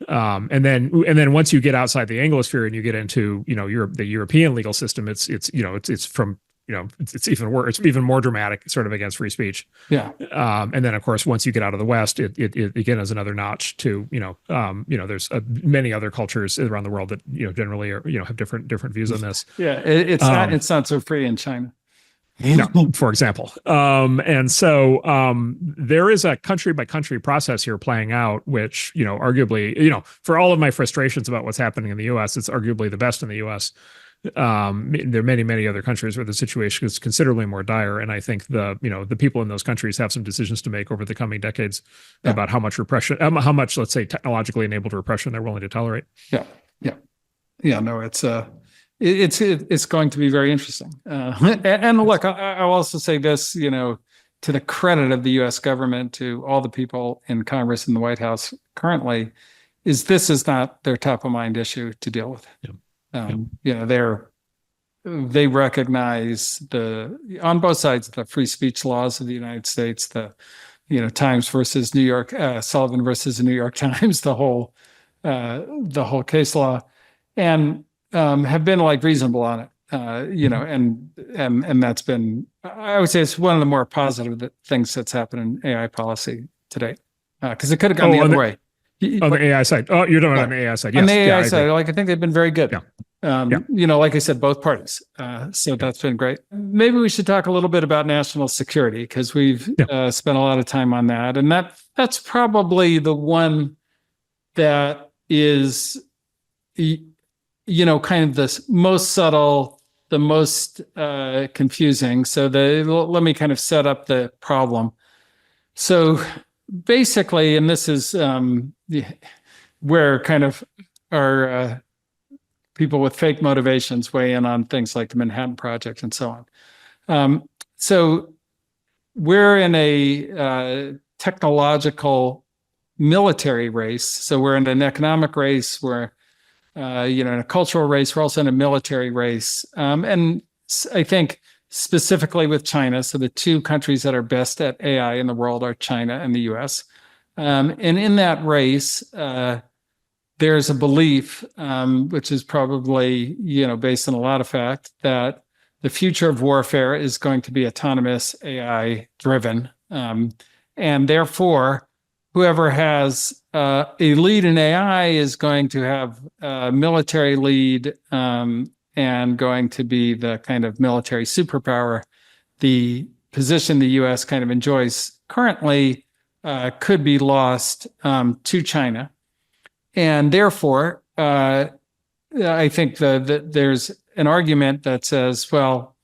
And then once you get outside the Anglosphere and you get into, the European legal system, it's even worse. It's even more dramatic, sort of, against free speech. Yeah. And then, of course, once you get out of the West, it again is another notch to, there's many other cultures around the world that, generally are, have different views on this. Yeah. It's not so free in China. No, for example. And so there is a country by country process here playing out, which, arguably, for all of my frustrations about what's happening in the U.S., it's arguably the best in the U.S. There are many, many other countries where the situation is considerably more dire. And I think the people in those countries have some decisions to make over the coming decades about how much repression, how much, let's say, technologically enabled repression they're willing to tolerate. Yeah. No, it's going to be very interesting. And look, I'll also say this, to the credit of the U.S. government, to all the people in Congress and the White House currently, this is not their top of mind issue to deal with. Yeah. They recognize on both sides, the free speech laws of the United States, the Times versus New York, Sullivan versus the New York Times, the whole case law, and have been reasonable on it. And that's been, I would say, it's one of the more positive things that's happened in AI policy today, because it could have gone the other way. On the AI side. Oh, you're talking about on the AI side. Yes. On the AI side, I think they've been very good. Yeah. Like I said, both parties. So that's been great. Maybe we should talk a little bit about national security, because we've spent a lot of time on that. And that's probably the one that is, kind of the most subtle, the most confusing. So let me kind of set up the problem. So basically, and this is where kind of our people with fake motivations weigh in on things like the Manhattan Project and so on. So we're in a technological military race. So we're in an economic race. We're in a cultural race. We're also in a military race. And I think specifically with China, so the two countries that are best at AI in the world are China and the US. And in that race, there's a belief, which is probably, based on a lot of fact, that the future of warfare is going to be autonomous AI driven. And therefore, whoever has a lead in AI is going to have a military lead and going to be the kind of military superpower. The position the US kind of enjoys currently could be lost to China. And therefore, I think that there's an argument that says, well,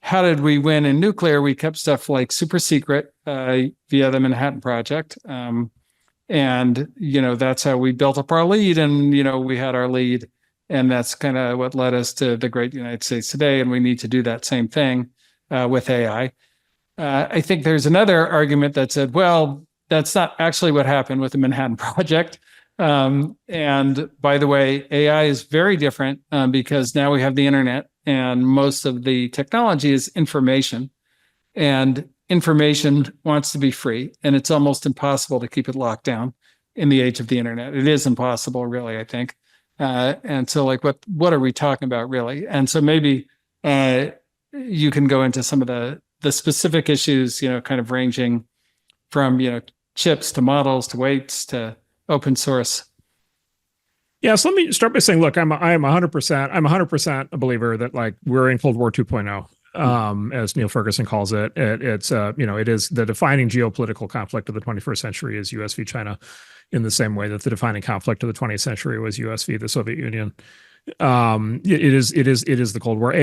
how did we win in nuclear? We kept stuff like super secret via the Manhattan Project. And, that's how we built up our lead. And, we had our lead. And that's kind of what led us to the great United States today. And we need to do that same thing with AI. I think there's another argument that said, well, that's not actually what happened with the Manhattan Project. And by the way, AI is very different because now we have the internet and most of the technology is information, and information wants to be free, and it's almost impossible to keep it locked down in the age of the internet. It is impossible, really, I think. And so like, what are we talking about really? And so maybe you can go into some of the specific issues, kind of ranging from, chips to models to weights to open source. Yeah, so let me start by saying, look, I'm 100% a believer that like we're in Cold War 2.0, as Neil Ferguson calls it. It is the defining geopolitical conflict of the 21st century is US v China, in the same way that the defining conflict of the 20th century was US v the Soviet Union. It is the Cold War.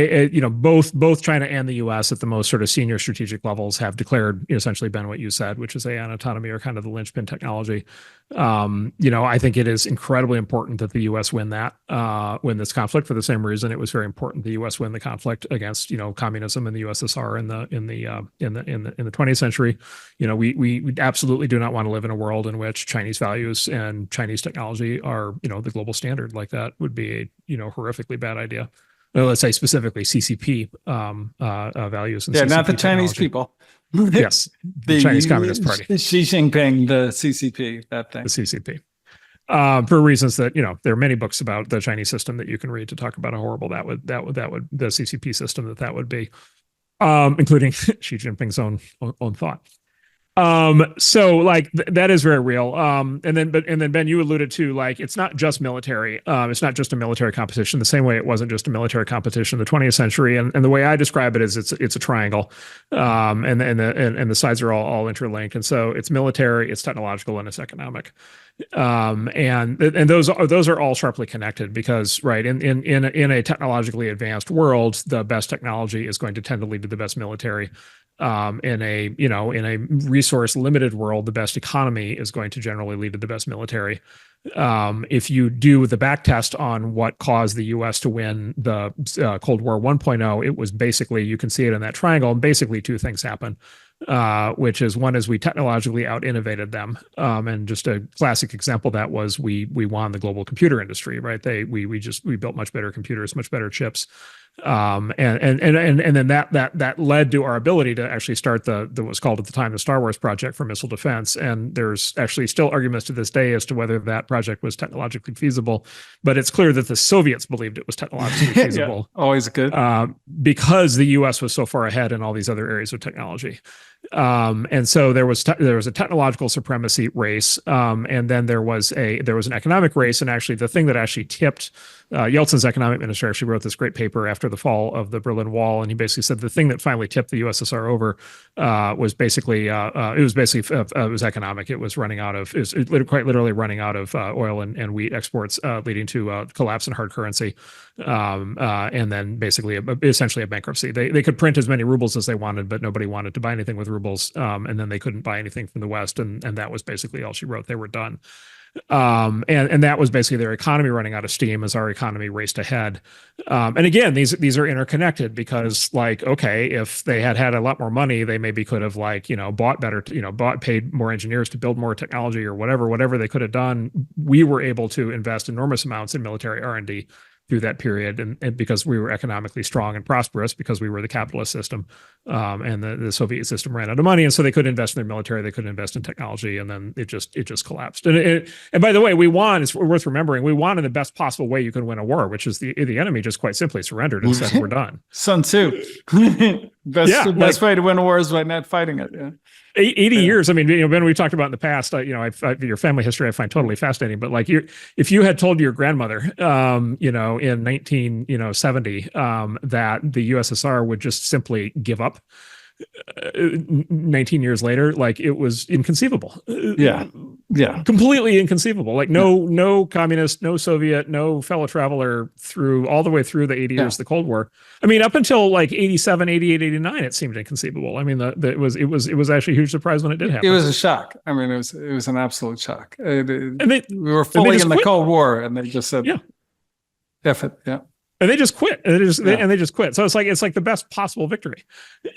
Both China and the US at the most sort of senior strategic levels have declared essentially, Ben, what you said, which is AI and autonomy are kind of the linchpin technology. I think it is incredibly important that the US win this conflict for the same reason it was very important the US win the conflict against communism in the USSR in the 20th century. We absolutely do not want to live in a world in which Chinese values and Chinese technology are the global standard. Like that would be a horrifically bad idea. Let's say specifically CCP values. And yeah, CCP not the technology. Chinese people. Yes, the Chinese Communist Party. Xi Jinping, the CCP, that thing. The CCP. For reasons that there are many books about the Chinese system that you can read to talk about how horrible that would the CCP system that would be, including Xi Jinping's own thought. So like that is very real. And then Ben, you alluded to like, it's not just military. It's not just a military competition the same way it wasn't just a military competition in the 20th century. And the way I describe it is it's a triangle. And the sides are all interlinked. And so it's military, it's technological, and it's economic. And those are all sharply connected because right in a technologically advanced world, the best technology is going to tend to lead to the best military. In a resource limited world, the best economy is going to generally lead to the best military. If you do the back test on what caused the US to win the Cold War 1.0, it was basically, you can see it in that triangle, and basically two things happen, which is one is we technologically out innovated them. And just a classic example of that was we won the global computer industry, right? We built much better computers, much better chips. And then that led to our ability to actually start the what's called at the time the Star Wars project for missile defense. And there's actually still arguments to this day as to whether that project was technologically feasible, but it's clear that the Soviets believed it was technologically feasible. Yeah, always good. Because the US was so far ahead in all these other areas of technology. And so there was a technological supremacy race, and then there was an economic race. And actually, the thing that actually tipped Yeltsin's economic minister actually wrote this great paper after the fall of the Berlin Wall, and he basically said the thing that finally tipped the USSR over was basically it was economic. It was running out of quite literally running out of oil and wheat exports, leading to collapse in hard currency, and then basically essentially a bankruptcy. They could print as many rubles as they wanted, but nobody wanted to buy anything with rubles, and then they couldn't buy anything from the West, and that was basically all she wrote. They were done. And that was basically their economy running out of steam as our economy raced ahead. And again, these are interconnected because, like, okay, if they had a lot more money, they maybe could have, like, bought better, paid more engineers to build more technology or whatever they could have done. We were able to invest enormous amounts in military R&D through that period, and because we were economically strong and prosperous, because we were the capitalist system, and the Soviet system ran out of money, and so they couldn't invest in their military, they couldn't invest in technology, and then it just collapsed. And by the way, we won. It's worth remembering, we won in the best possible way you can win a war, which is the enemy just quite simply surrendered and said, "We're done." Sun Tzu, best way to win a war is by not fighting it. Yeah. 80 years. I mean, Ben, we talked about in the past, your family history I find totally fascinating, but like if you had told your grandmother, in 1970, that the USSR would just simply give up 19 years later, like, it was inconceivable. Yeah. Completely inconceivable. Like no communist, no Soviet, no fellow traveler all the way through the 80 years of the Cold War. I mean, up until like 87, 88, 89, it seemed inconceivable. I mean, it was actually a huge surprise when it did happen. It was a shock. I mean, it was an absolute shock. We were fully in the Cold War, and they just said, F it. Yeah. And they just quit. And they just quit. So it's like the best possible victory.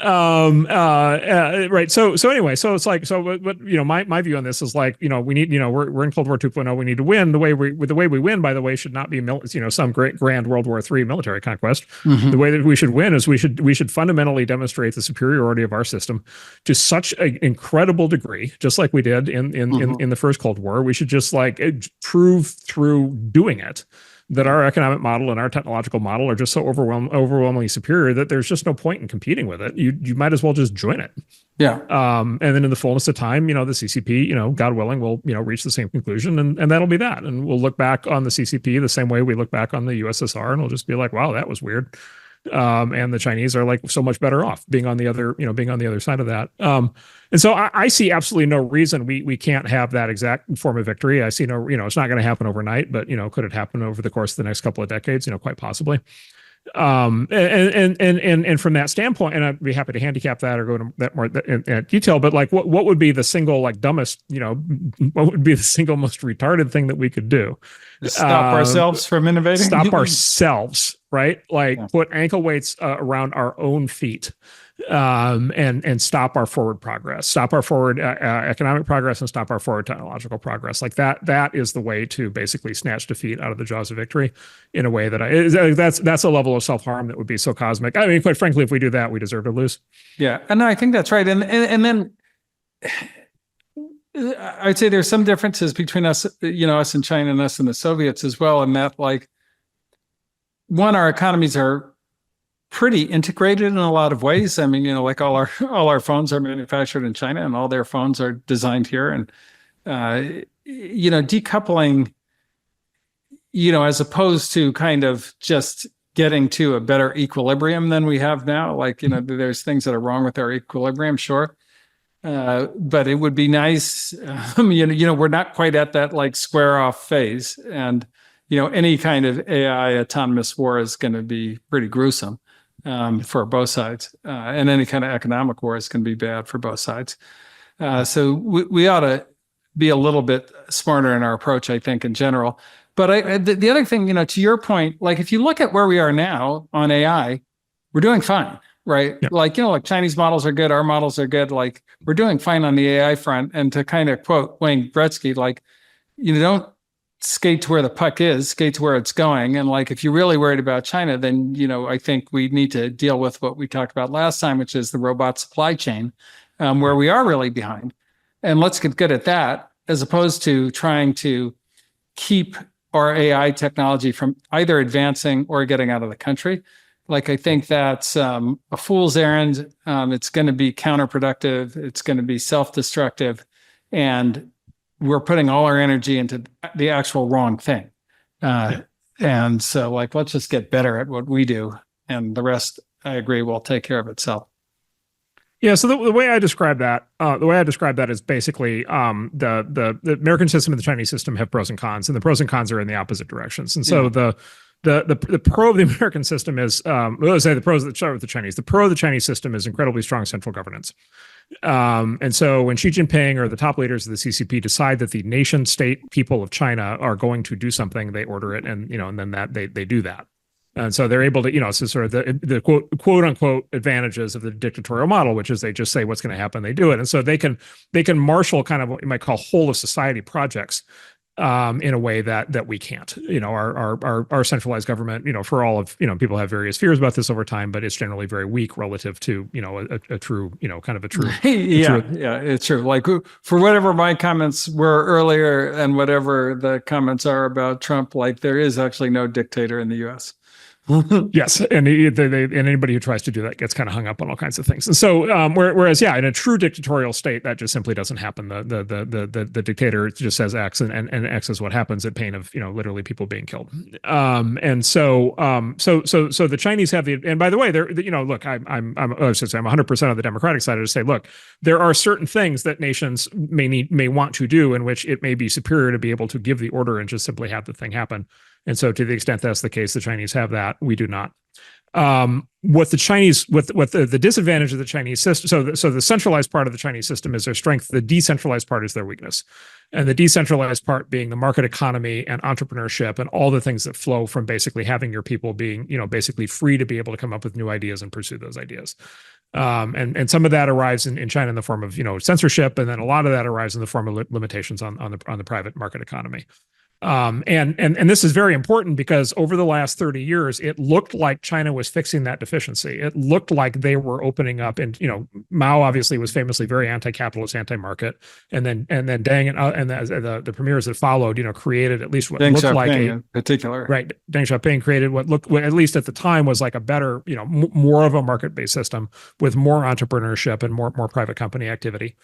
Right. So anyway, so it's like, what my view on this is, like, we need, we're in Cold War 2.0. We need to win. The way we win, by the way, should not be some great grand World War III military conquest. Mm-hmm. The way that we should win is we should fundamentally demonstrate the superiority of our system to such an incredible degree, just like we did in the first Cold War. We should just, like, prove through doing it that our economic model and our technological model are just so overwhelmingly superior that there's just no point in competing with it. You might as well just join it. Yeah. And then in the fullness of time, the CCP, God willing, will, reach the same conclusion, and that'll be that. And we'll look back on the CCP the same way we look back on the USSR, and we'll just be like, wow, that was weird. And the Chinese are, like, so much better off being on the other side of that. And so I see absolutely no reason we can't have that exact form of victory. I see no, it's not going to happen overnight, but, could it happen over the course of the next couple of decades? Quite possibly. And from that standpoint, and I'd be happy to handicap that or go to that more in detail, but, like, what would be the single, like, dumbest, what would be the single most retarded thing that we could do? Stop ourselves from innovating? Stop ourselves, right? Like, put ankle weights around our own feet, and stop our forward progress, stop our forward economic progress, and stop our forward technological progress. Like, that is the way to basically snatch defeat out of the jaws of victory in a way that that's a level of self-harm that would be so cosmic. I mean, quite frankly, if we do that, we deserve to lose. Yeah. And I think that's right. And then I'd say there's some differences between us, us in China and us and the Soviets as well. And that, like, one, our economies are pretty integrated in a lot of ways. I mean, like, all our phones are manufactured in China, and all their phones are designed here. And, decoupling, as opposed to kind of just getting to a better equilibrium than we have now. Like, there's things that are wrong with our equilibrium, sure. But it would be nice, we're not quite at that, like, square off phase. And, any kind of AI autonomous war is going to be pretty gruesome for both sides. And any kind of economic war is going to be bad for both sides. So we ought to be a little bit smarter in our approach, I think, in general. But the other thing, to your point, like, if you look at where we are now on AI, we're doing fine, right? Yep. Like, like, Chinese models are good, our models are good. Like, we're doing fine on the AI front. And to kind of quote Wayne Gretzky, like, don't skate to where the puck is, skate to where it's going. And, like, if you're really worried about China, then, I think we need to deal with what we talked about last time, which is the robot supply chain, where we are really behind. And let's get good at that, as opposed to trying to keep our AI technology from either advancing or getting out of the country. Like, I think that's a fool's errand. It's going to be counterproductive. It's going to be self-destructive. And we're putting all our energy into the actual wrong thing. And so like, let's just get better at what we do. And the rest, I agree, will take care of itself. Yeah, so the way I describe that, is basically the American system and the Chinese system have pros and cons, and the pros and cons are in the opposite directions. And so the pro of the American system is, let's say the pros that start with the Chinese. The pro of the Chinese system is incredibly strong central governance. And so when Xi Jinping or the top leaders of the CCP decide that the nation state people of China are going to do something, they order it, and and then they do that. And so they're able to, so sort of the quote unquote advantages of the dictatorial model, which is they just say what's going to happen, they do it. And so they can marshal kind of what you might call whole of society projects in a way that we can't. Our centralized government, for all of, people have various fears about this over time, but it's generally very weak relative to, a true, kind of a true. Yeah, it's true. Like for whatever my comments were earlier and whatever the comments are about Trump, like there is actually no dictator in the US. Yes, and anybody who tries to do that gets kind of hung up on all kinds of things. And so, whereas, in a true dictatorial state, that just simply doesn't happen. The dictator just says X, and X is what happens at pain of literally people being killed. And so the Chinese have the, and by the way, they're look, I'm 100% on the Democratic side to say, look, there are certain things that nations may want to do in which it may be superior to be able to give the order and just simply have the thing happen. And so to the extent that's the case, the Chinese have that, we do not. What the disadvantage of the Chinese system, so the centralized part of the Chinese system is their strength, the decentralized part is their weakness. And the decentralized part being the market economy and entrepreneurship and all the things that flow from basically having your people being, basically free to be able to come up with new ideas and pursue those ideas. And some of that arrives in China in the form of, censorship, and then a lot of that arrives in the form of limitations on the private market economy. And this is very important because over the last 30 years, it looked like China was fixing that deficiency. It looked like they were opening up, and Mao obviously was famously very anti-capitalist, anti-market, and then Deng and the premiers that followed, created at least what Deng looked Xiaoping like in particular. Right, Deng Xiaoping created what looked, at least at the time, was like a better, more of a market-based system with more entrepreneurship and more private company activity.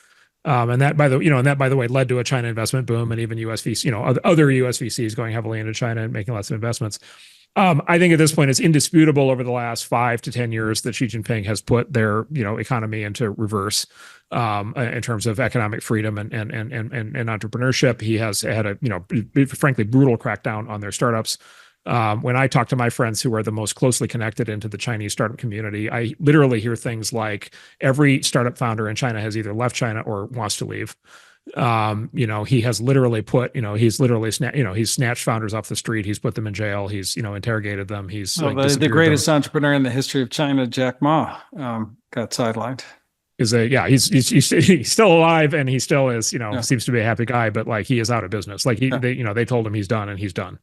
And that, by the way, led to a China investment boom, and even US VC, other US VCs going heavily into China and making lots of investments. I think at this point, it's indisputable over the last 5 to 10 years that Xi Jinping has put their, economy into reverse in terms of economic freedom and entrepreneurship. He has had a, frankly, brutal crackdown on their startups. When I talk to my friends who are the most closely connected into the Chinese startup community, I literally hear things like every startup founder in China has either left China or wants to leave. He has literally put, he's snatched founders off the street. He's put them in jail. He's, interrogated them. He's the greatest entrepreneur in the history of China, Jack Ma, got sidelined. He's still alive, and he still is, seems to be a happy guy, but like he is out of business. Like they told him he's done, and he's done.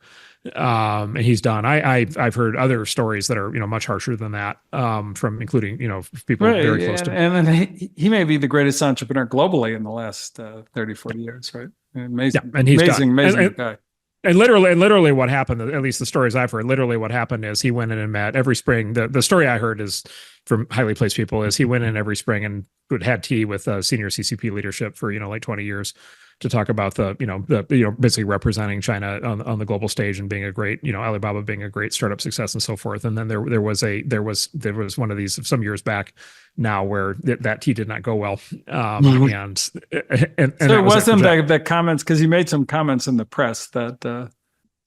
And he's done. I've heard other stories that are, much harsher than that, from including, people very close to him. And then he may be the greatest entrepreneur globally in the last 30, 40 years, right? Amazing. Yeah, and he's amazing guy. And literally what happened, at least the stories I've heard, literally what happened is he went in and met every spring. The story I heard is from highly placed people is he went in every spring and had tea with senior CCP leadership for, like 20 years to talk about basically representing China on the global stage and being a great, Alibaba being a great startup success and so forth. And then there was one of these some years back now where that tea did not go well. And so it wasn't the comments, because he made some comments in the press that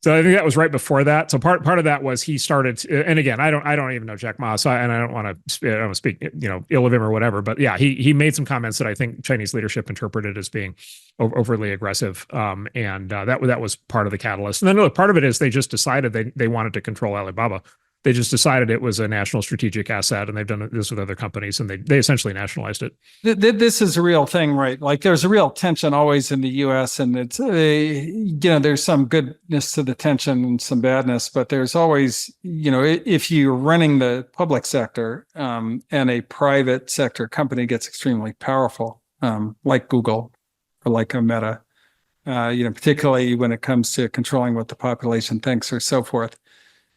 so I think that was right before that. So part of that was he started, and again, I don't even know Jack Ma, so I don't want to speak ill of him or whatever. But yeah, he made some comments that I think Chinese leadership interpreted as being overly aggressive, and that was part of the catalyst. And then another part of it is they just decided they wanted to control Alibaba. They just decided it was a national strategic asset, and they've done this with other companies, and they essentially nationalized it. This is a real thing, right? Like there's a real tension always in the U.S., and it's there's some goodness to the tension and some badness, but there's always if you're running the public sector and a private sector company gets extremely powerful, like Google or like a Meta, particularly when it comes to controlling what the population thinks or so forth,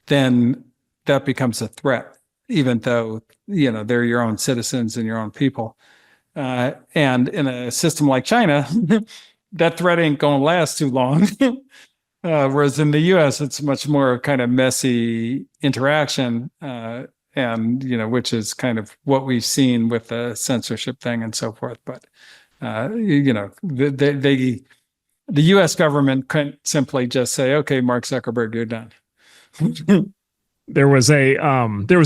then that becomes a threat, even though, they're your own citizens and your own people. And in a system like China, that threat ain't going to last too long. Whereas in the US, it's much more kind of messy interaction, and which is kind of what we've seen with the censorship thing and so forth. But the US government couldn't simply just say, "Okay, Mark Zuckerberg, you're done." There was a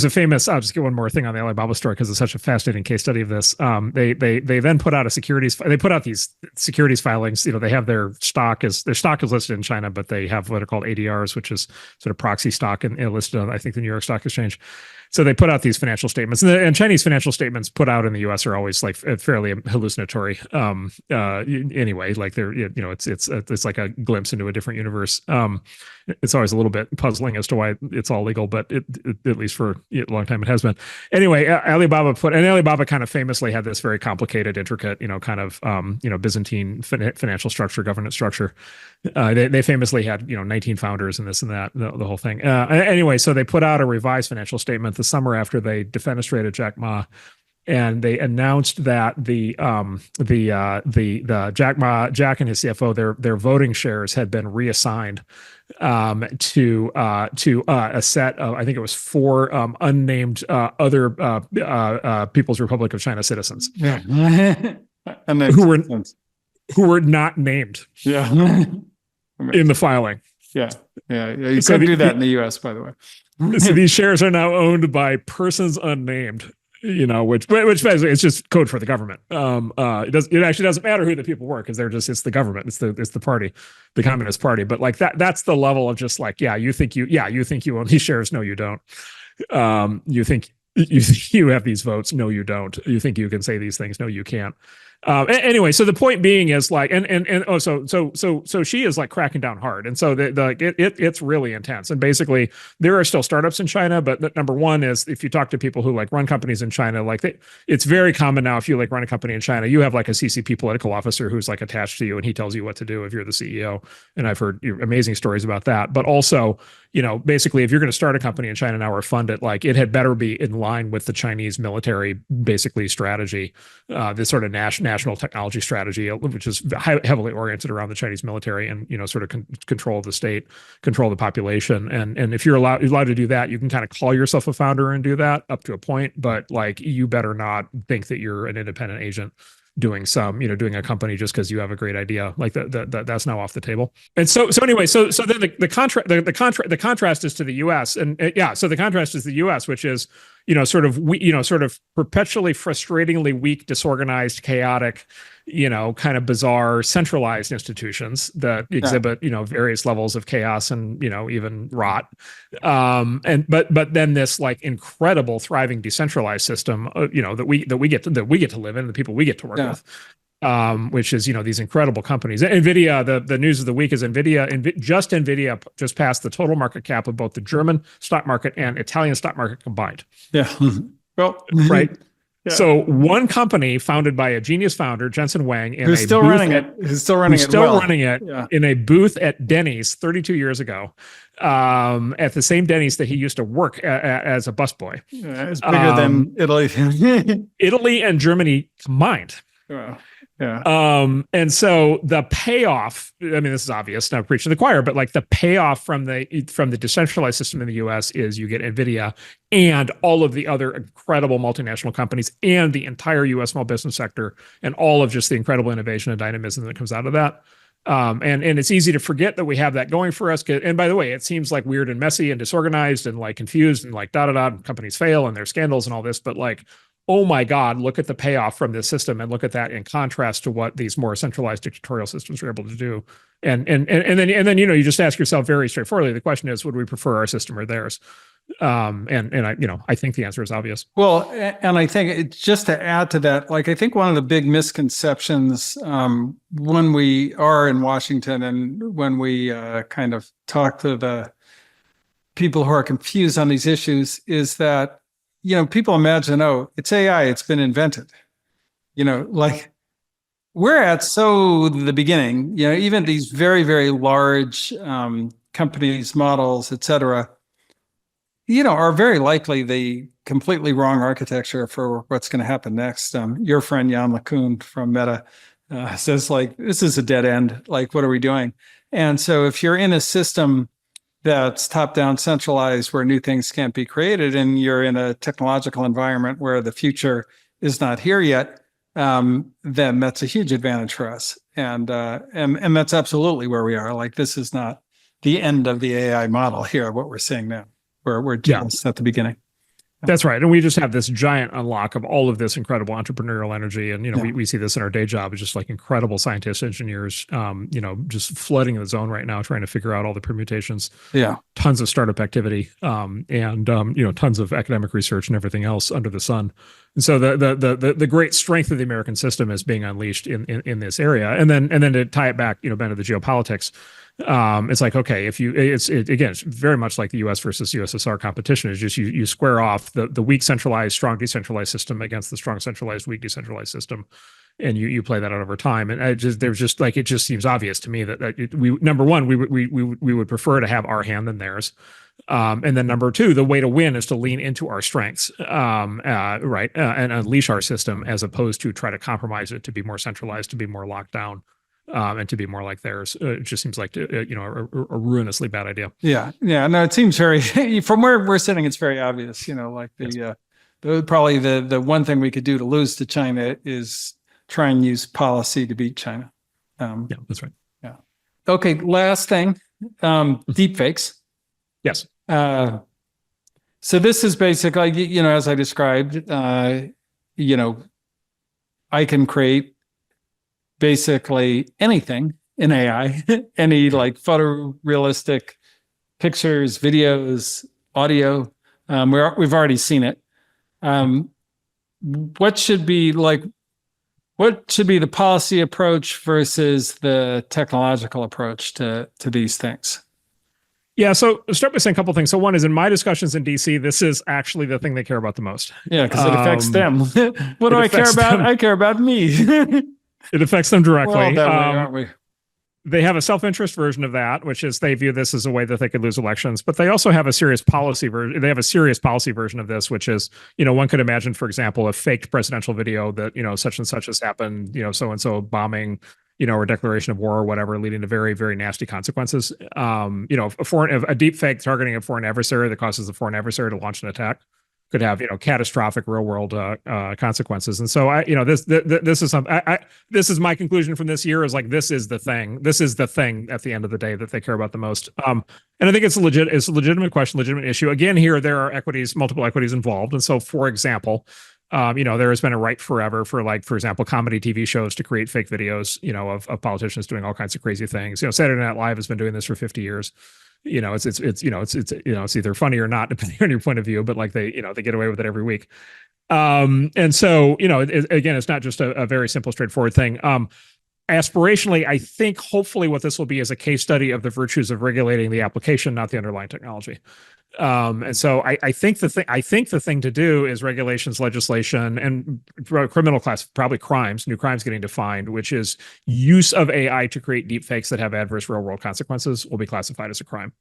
famous. I'll just get one more thing on the Alibaba story because it's such a fascinating case study of this. They then put out they put out these securities filings. They have their stock is listed in China, but they have what are called ADRs, which is sort of proxy stock and listed on, I think, the New York Stock Exchange. So they put out these financial statements, and Chinese financial statements put out in the U.S. are always like fairly hallucinatory. Anyway, like they're it's like a glimpse into a different universe. It's always a little bit puzzling as to why it's all legal, but at least for a long time it has been. Anyway, Alibaba kind of famously had this very complicated, intricate, kind of Byzantine financial structure, governance structure. They famously had 19 founders and this and that, the whole thing. Anyway, so they put out a revised financial statement the summer after they defenestrated Jack Ma, and they announced that the Jack and his CFO, their voting shares had been reassigned to a set of, I think it was 4 unnamed other People's Republic of China citizens, who were not named, in the filing. Yeah. You couldn't do that in the U.S., by the way. So these shares are now owned by persons unnamed. Which basically it's just code for the government. It actually doesn't matter who the people were because it's the government, it's the party, the Communist Party. But like that's the level of just like, you think you own these shares, no, you don't. You think you have these votes, no, you don't. You think you can say these things, no, you can't. Anyway, so the point being is like, so she is like cracking down hard, and so it's really intense. And basically, there are still startups in China, but number one is if you talk to people who like run companies in China, like it's very common now. If you like run a company in China, you have like a CCP political officer who's like attached to you, and he tells you what to do if you're the CEO. And I've heard amazing stories about that. But also, basically, if you're going to start a company in China now or fund it, like it had better be in line with the Chinese military basically strategy, this sort of national technology strategy, which is heavily oriented around the Chinese military and sort of control of the state, control the population. And if you're allowed to do that, you can kind of call yourself a founder and do that up to a point, but like you better not think that you're an independent agent doing a company just because you have a great idea. Like that's now off the table. And so anyway, so then the contrast is to the US, and so the contrast is the US, which is sort of perpetually frustratingly weak, disorganized, chaotic, kind of bizarre centralized institutions that exhibit various levels of chaos and even rot, but then this like incredible thriving decentralized system that we get to live in, the people we get to work with, which is these incredible companies. NVIDIA, the news of the week is NVIDIA just passed the total market cap of both the German stock market and Italian stock market combined. Well, right. So one company founded by a genius founder, Jensen Huang, who's still running it in a booth at Denny's 32 years ago, at the same Denny's that he used to work as a busboy. It's bigger than Italy. Italy and Germany combined. And so the payoff, I mean, this is obvious, not preaching to the choir, but like the payoff from the decentralized system in the US is you get NVIDIA and all of the other incredible multinational companies and the entire US small business sector and all of just the incredible innovation and dynamism that comes out of that. And it's easy to forget that we have that going for us. And by the way, it seems like weird and messy and disorganized and like confused and like and companies fail and there's scandals and all this, but like, oh my God, look at the payoff from this system and look at that in contrast to what these more centralized dictatorial systems are able to do. And then you just ask yourself very straightforwardly, the question is, would we prefer our system or theirs? I think the answer is obvious. Well, and I think just to add to that, like, I think one of the big misconceptions when we are in Washington and when we kind of talk to the people who are confused on these issues is that, people imagine, oh, it's AI, it's been invented. Like we're at the beginning, even these very, very large companies, models, et cetera, are very likely the completely wrong architecture for what's going to happen next. Your friend Jan LeCun from Meta says like, this is a dead end. Like, what are we doing? And so if you're in a system that's top-down centralized where new things can't be created, and you're in a technological environment where the future is not here yet, then that's a huge advantage for us. And that's absolutely where we are. Like, this is not the end of the AI model here, what we're seeing now. We're just at the beginning. That's right. And we just have this giant unlock of all of this incredible entrepreneurial energy. And, we see this in our day job. It's just like incredible scientists, engineers, just flooding the zone right now, trying to figure out all the permutations. Yeah. Tons of startup activity, and tons of academic research and everything else under the sun. And so the great strength of the American system is being unleashed in this area. And then to tie it back, Ben, to the geopolitics, it's like, okay, again, it's very much like the US versus USSR competition. Is just you square off the weak centralized, strong decentralized system against the strong centralized, weak decentralized system, and you play that out over time. And it just seems obvious to me that number one, we would prefer to have our hand than theirs. And then number two, the way to win is to lean into our strengths, right, and unleash our system, as opposed to try to compromise it to be more centralized, to be more locked down, and to be more like theirs. It just seems like a ruinously bad idea. Yeah. No, it seems very from where we're sitting, it's very obvious. Like probably the one thing we could do to lose to China is try and use policy to beat China. Yeah, that's right. Yeah. Okay. Last thing, deepfakes. Yes. So this is basically, as I described, I can create basically anything in AI, any like photorealistic pictures, videos, audio. We've already seen it. What should be the policy approach versus the technological approach to these things? Yeah, so I'll start by saying a couple of things. So one is, in my discussions in DC, this is actually the thing they care about the most. Yeah, because it affects them. What do I care about? I care about me. It affects them directly. Well, that way, aren't we? They have a self-interest version of that, which is they view this as a way that they could lose elections. But they also have a serious policy version. They have a serious policy version of this, which is, one could imagine, for example, a faked presidential video that, such and such has happened, so-and-so bombing, or declaration of war or whatever, leading to very, very nasty consequences. A deep fake targeting a foreign adversary that causes the foreign adversary to launch an attack could have, catastrophic real world consequences. And so this is something this is my conclusion from this year, is like, this is the thing at the end of the day that they care about the most. And I think it's a legitimate question, legitimate issue. Again, here, there are multiple equities involved. And so, for example, there has been a right forever for, like, for example, comedy TV shows to create fake videos, of politicians doing all kinds of crazy things. Saturday Night Live has been doing this for 50 years. It's either funny or not, depending on your point of view, but like they get away with it every week. And so, again, it's not just a very simple, straightforward thing. Aspirationally, I think hopefully what this will be is a case study of the virtues of regulating the application, not the underlying technology. And so I think the thing to do is regulations, legislation, and criminal class, probably new crimes getting defined, which is use of AI to create deep fakes that have adverse real world consequences will be classified as a crime.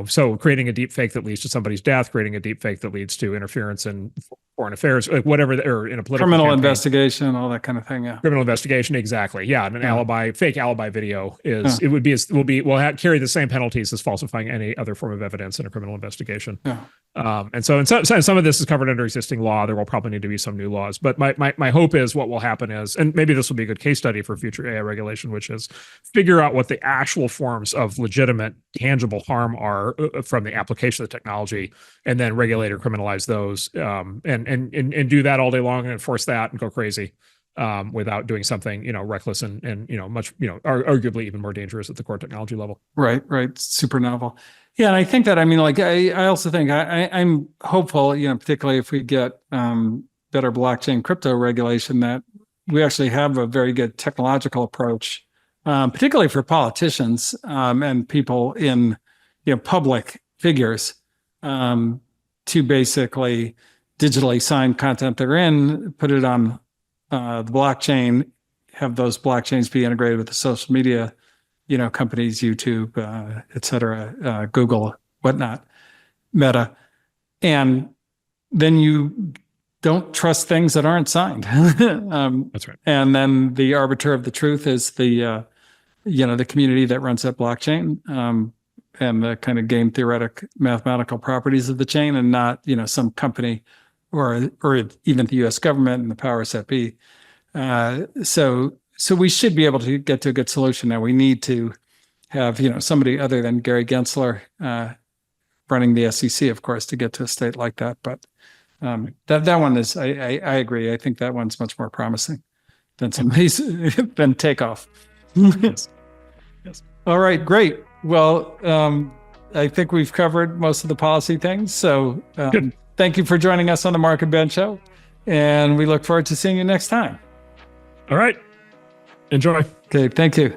So creating a deep fake that leads to somebody's death, creating a deep fake that leads to interference in foreign affairs, like whatever, or in a political criminal campaign. Investigation, all that kind of thing. Yeah. Criminal investigation. Exactly. Yeah. And an fake alibi video will carry the same penalties as falsifying any other form of evidence in a criminal investigation. Yeah. And so some of this is covered under existing law. There will probably need to be some new laws, but my hope is what will happen is, and maybe this will be a good case study for future AI regulation, which is figure out what the actual forms of legitimate, tangible harm are from the application of the technology, and then regulate or criminalize those, and do that all day long and enforce that and go crazy, without doing something, reckless and much, arguably even more dangerous at the core technology level. Right. Super novel. Yeah. And I think that, I also think I'm hopeful, particularly if we get better blockchain crypto regulation, that we actually have a very good technological approach, particularly for politicians and people in public figures, to basically digitally sign content they're in, put it on the blockchain, have those blockchains be integrated with the social media, companies, YouTube, et cetera, Google, whatnot, Meta. And then you don't trust things that aren't signed. That's right. And then the arbiter of the truth is the the community that runs that blockchain, and the kind of game theoretic mathematical properties of the chain, and not some company or even the U.S. government and the powers that be. So we should be able to get to a good solution. Now we need to have somebody other than Gary Gensler running the SEC, of course, to get to a state like that. But that one is, I agree. I think that one's much more promising than than Takeoff. Yes. Yes. All right, great. Well, I think we've covered most of the policy things. So thank you for joining us on the Marc and Ben Show. And we look forward to seeing you next time. All right. Enjoy. Okay, thank you.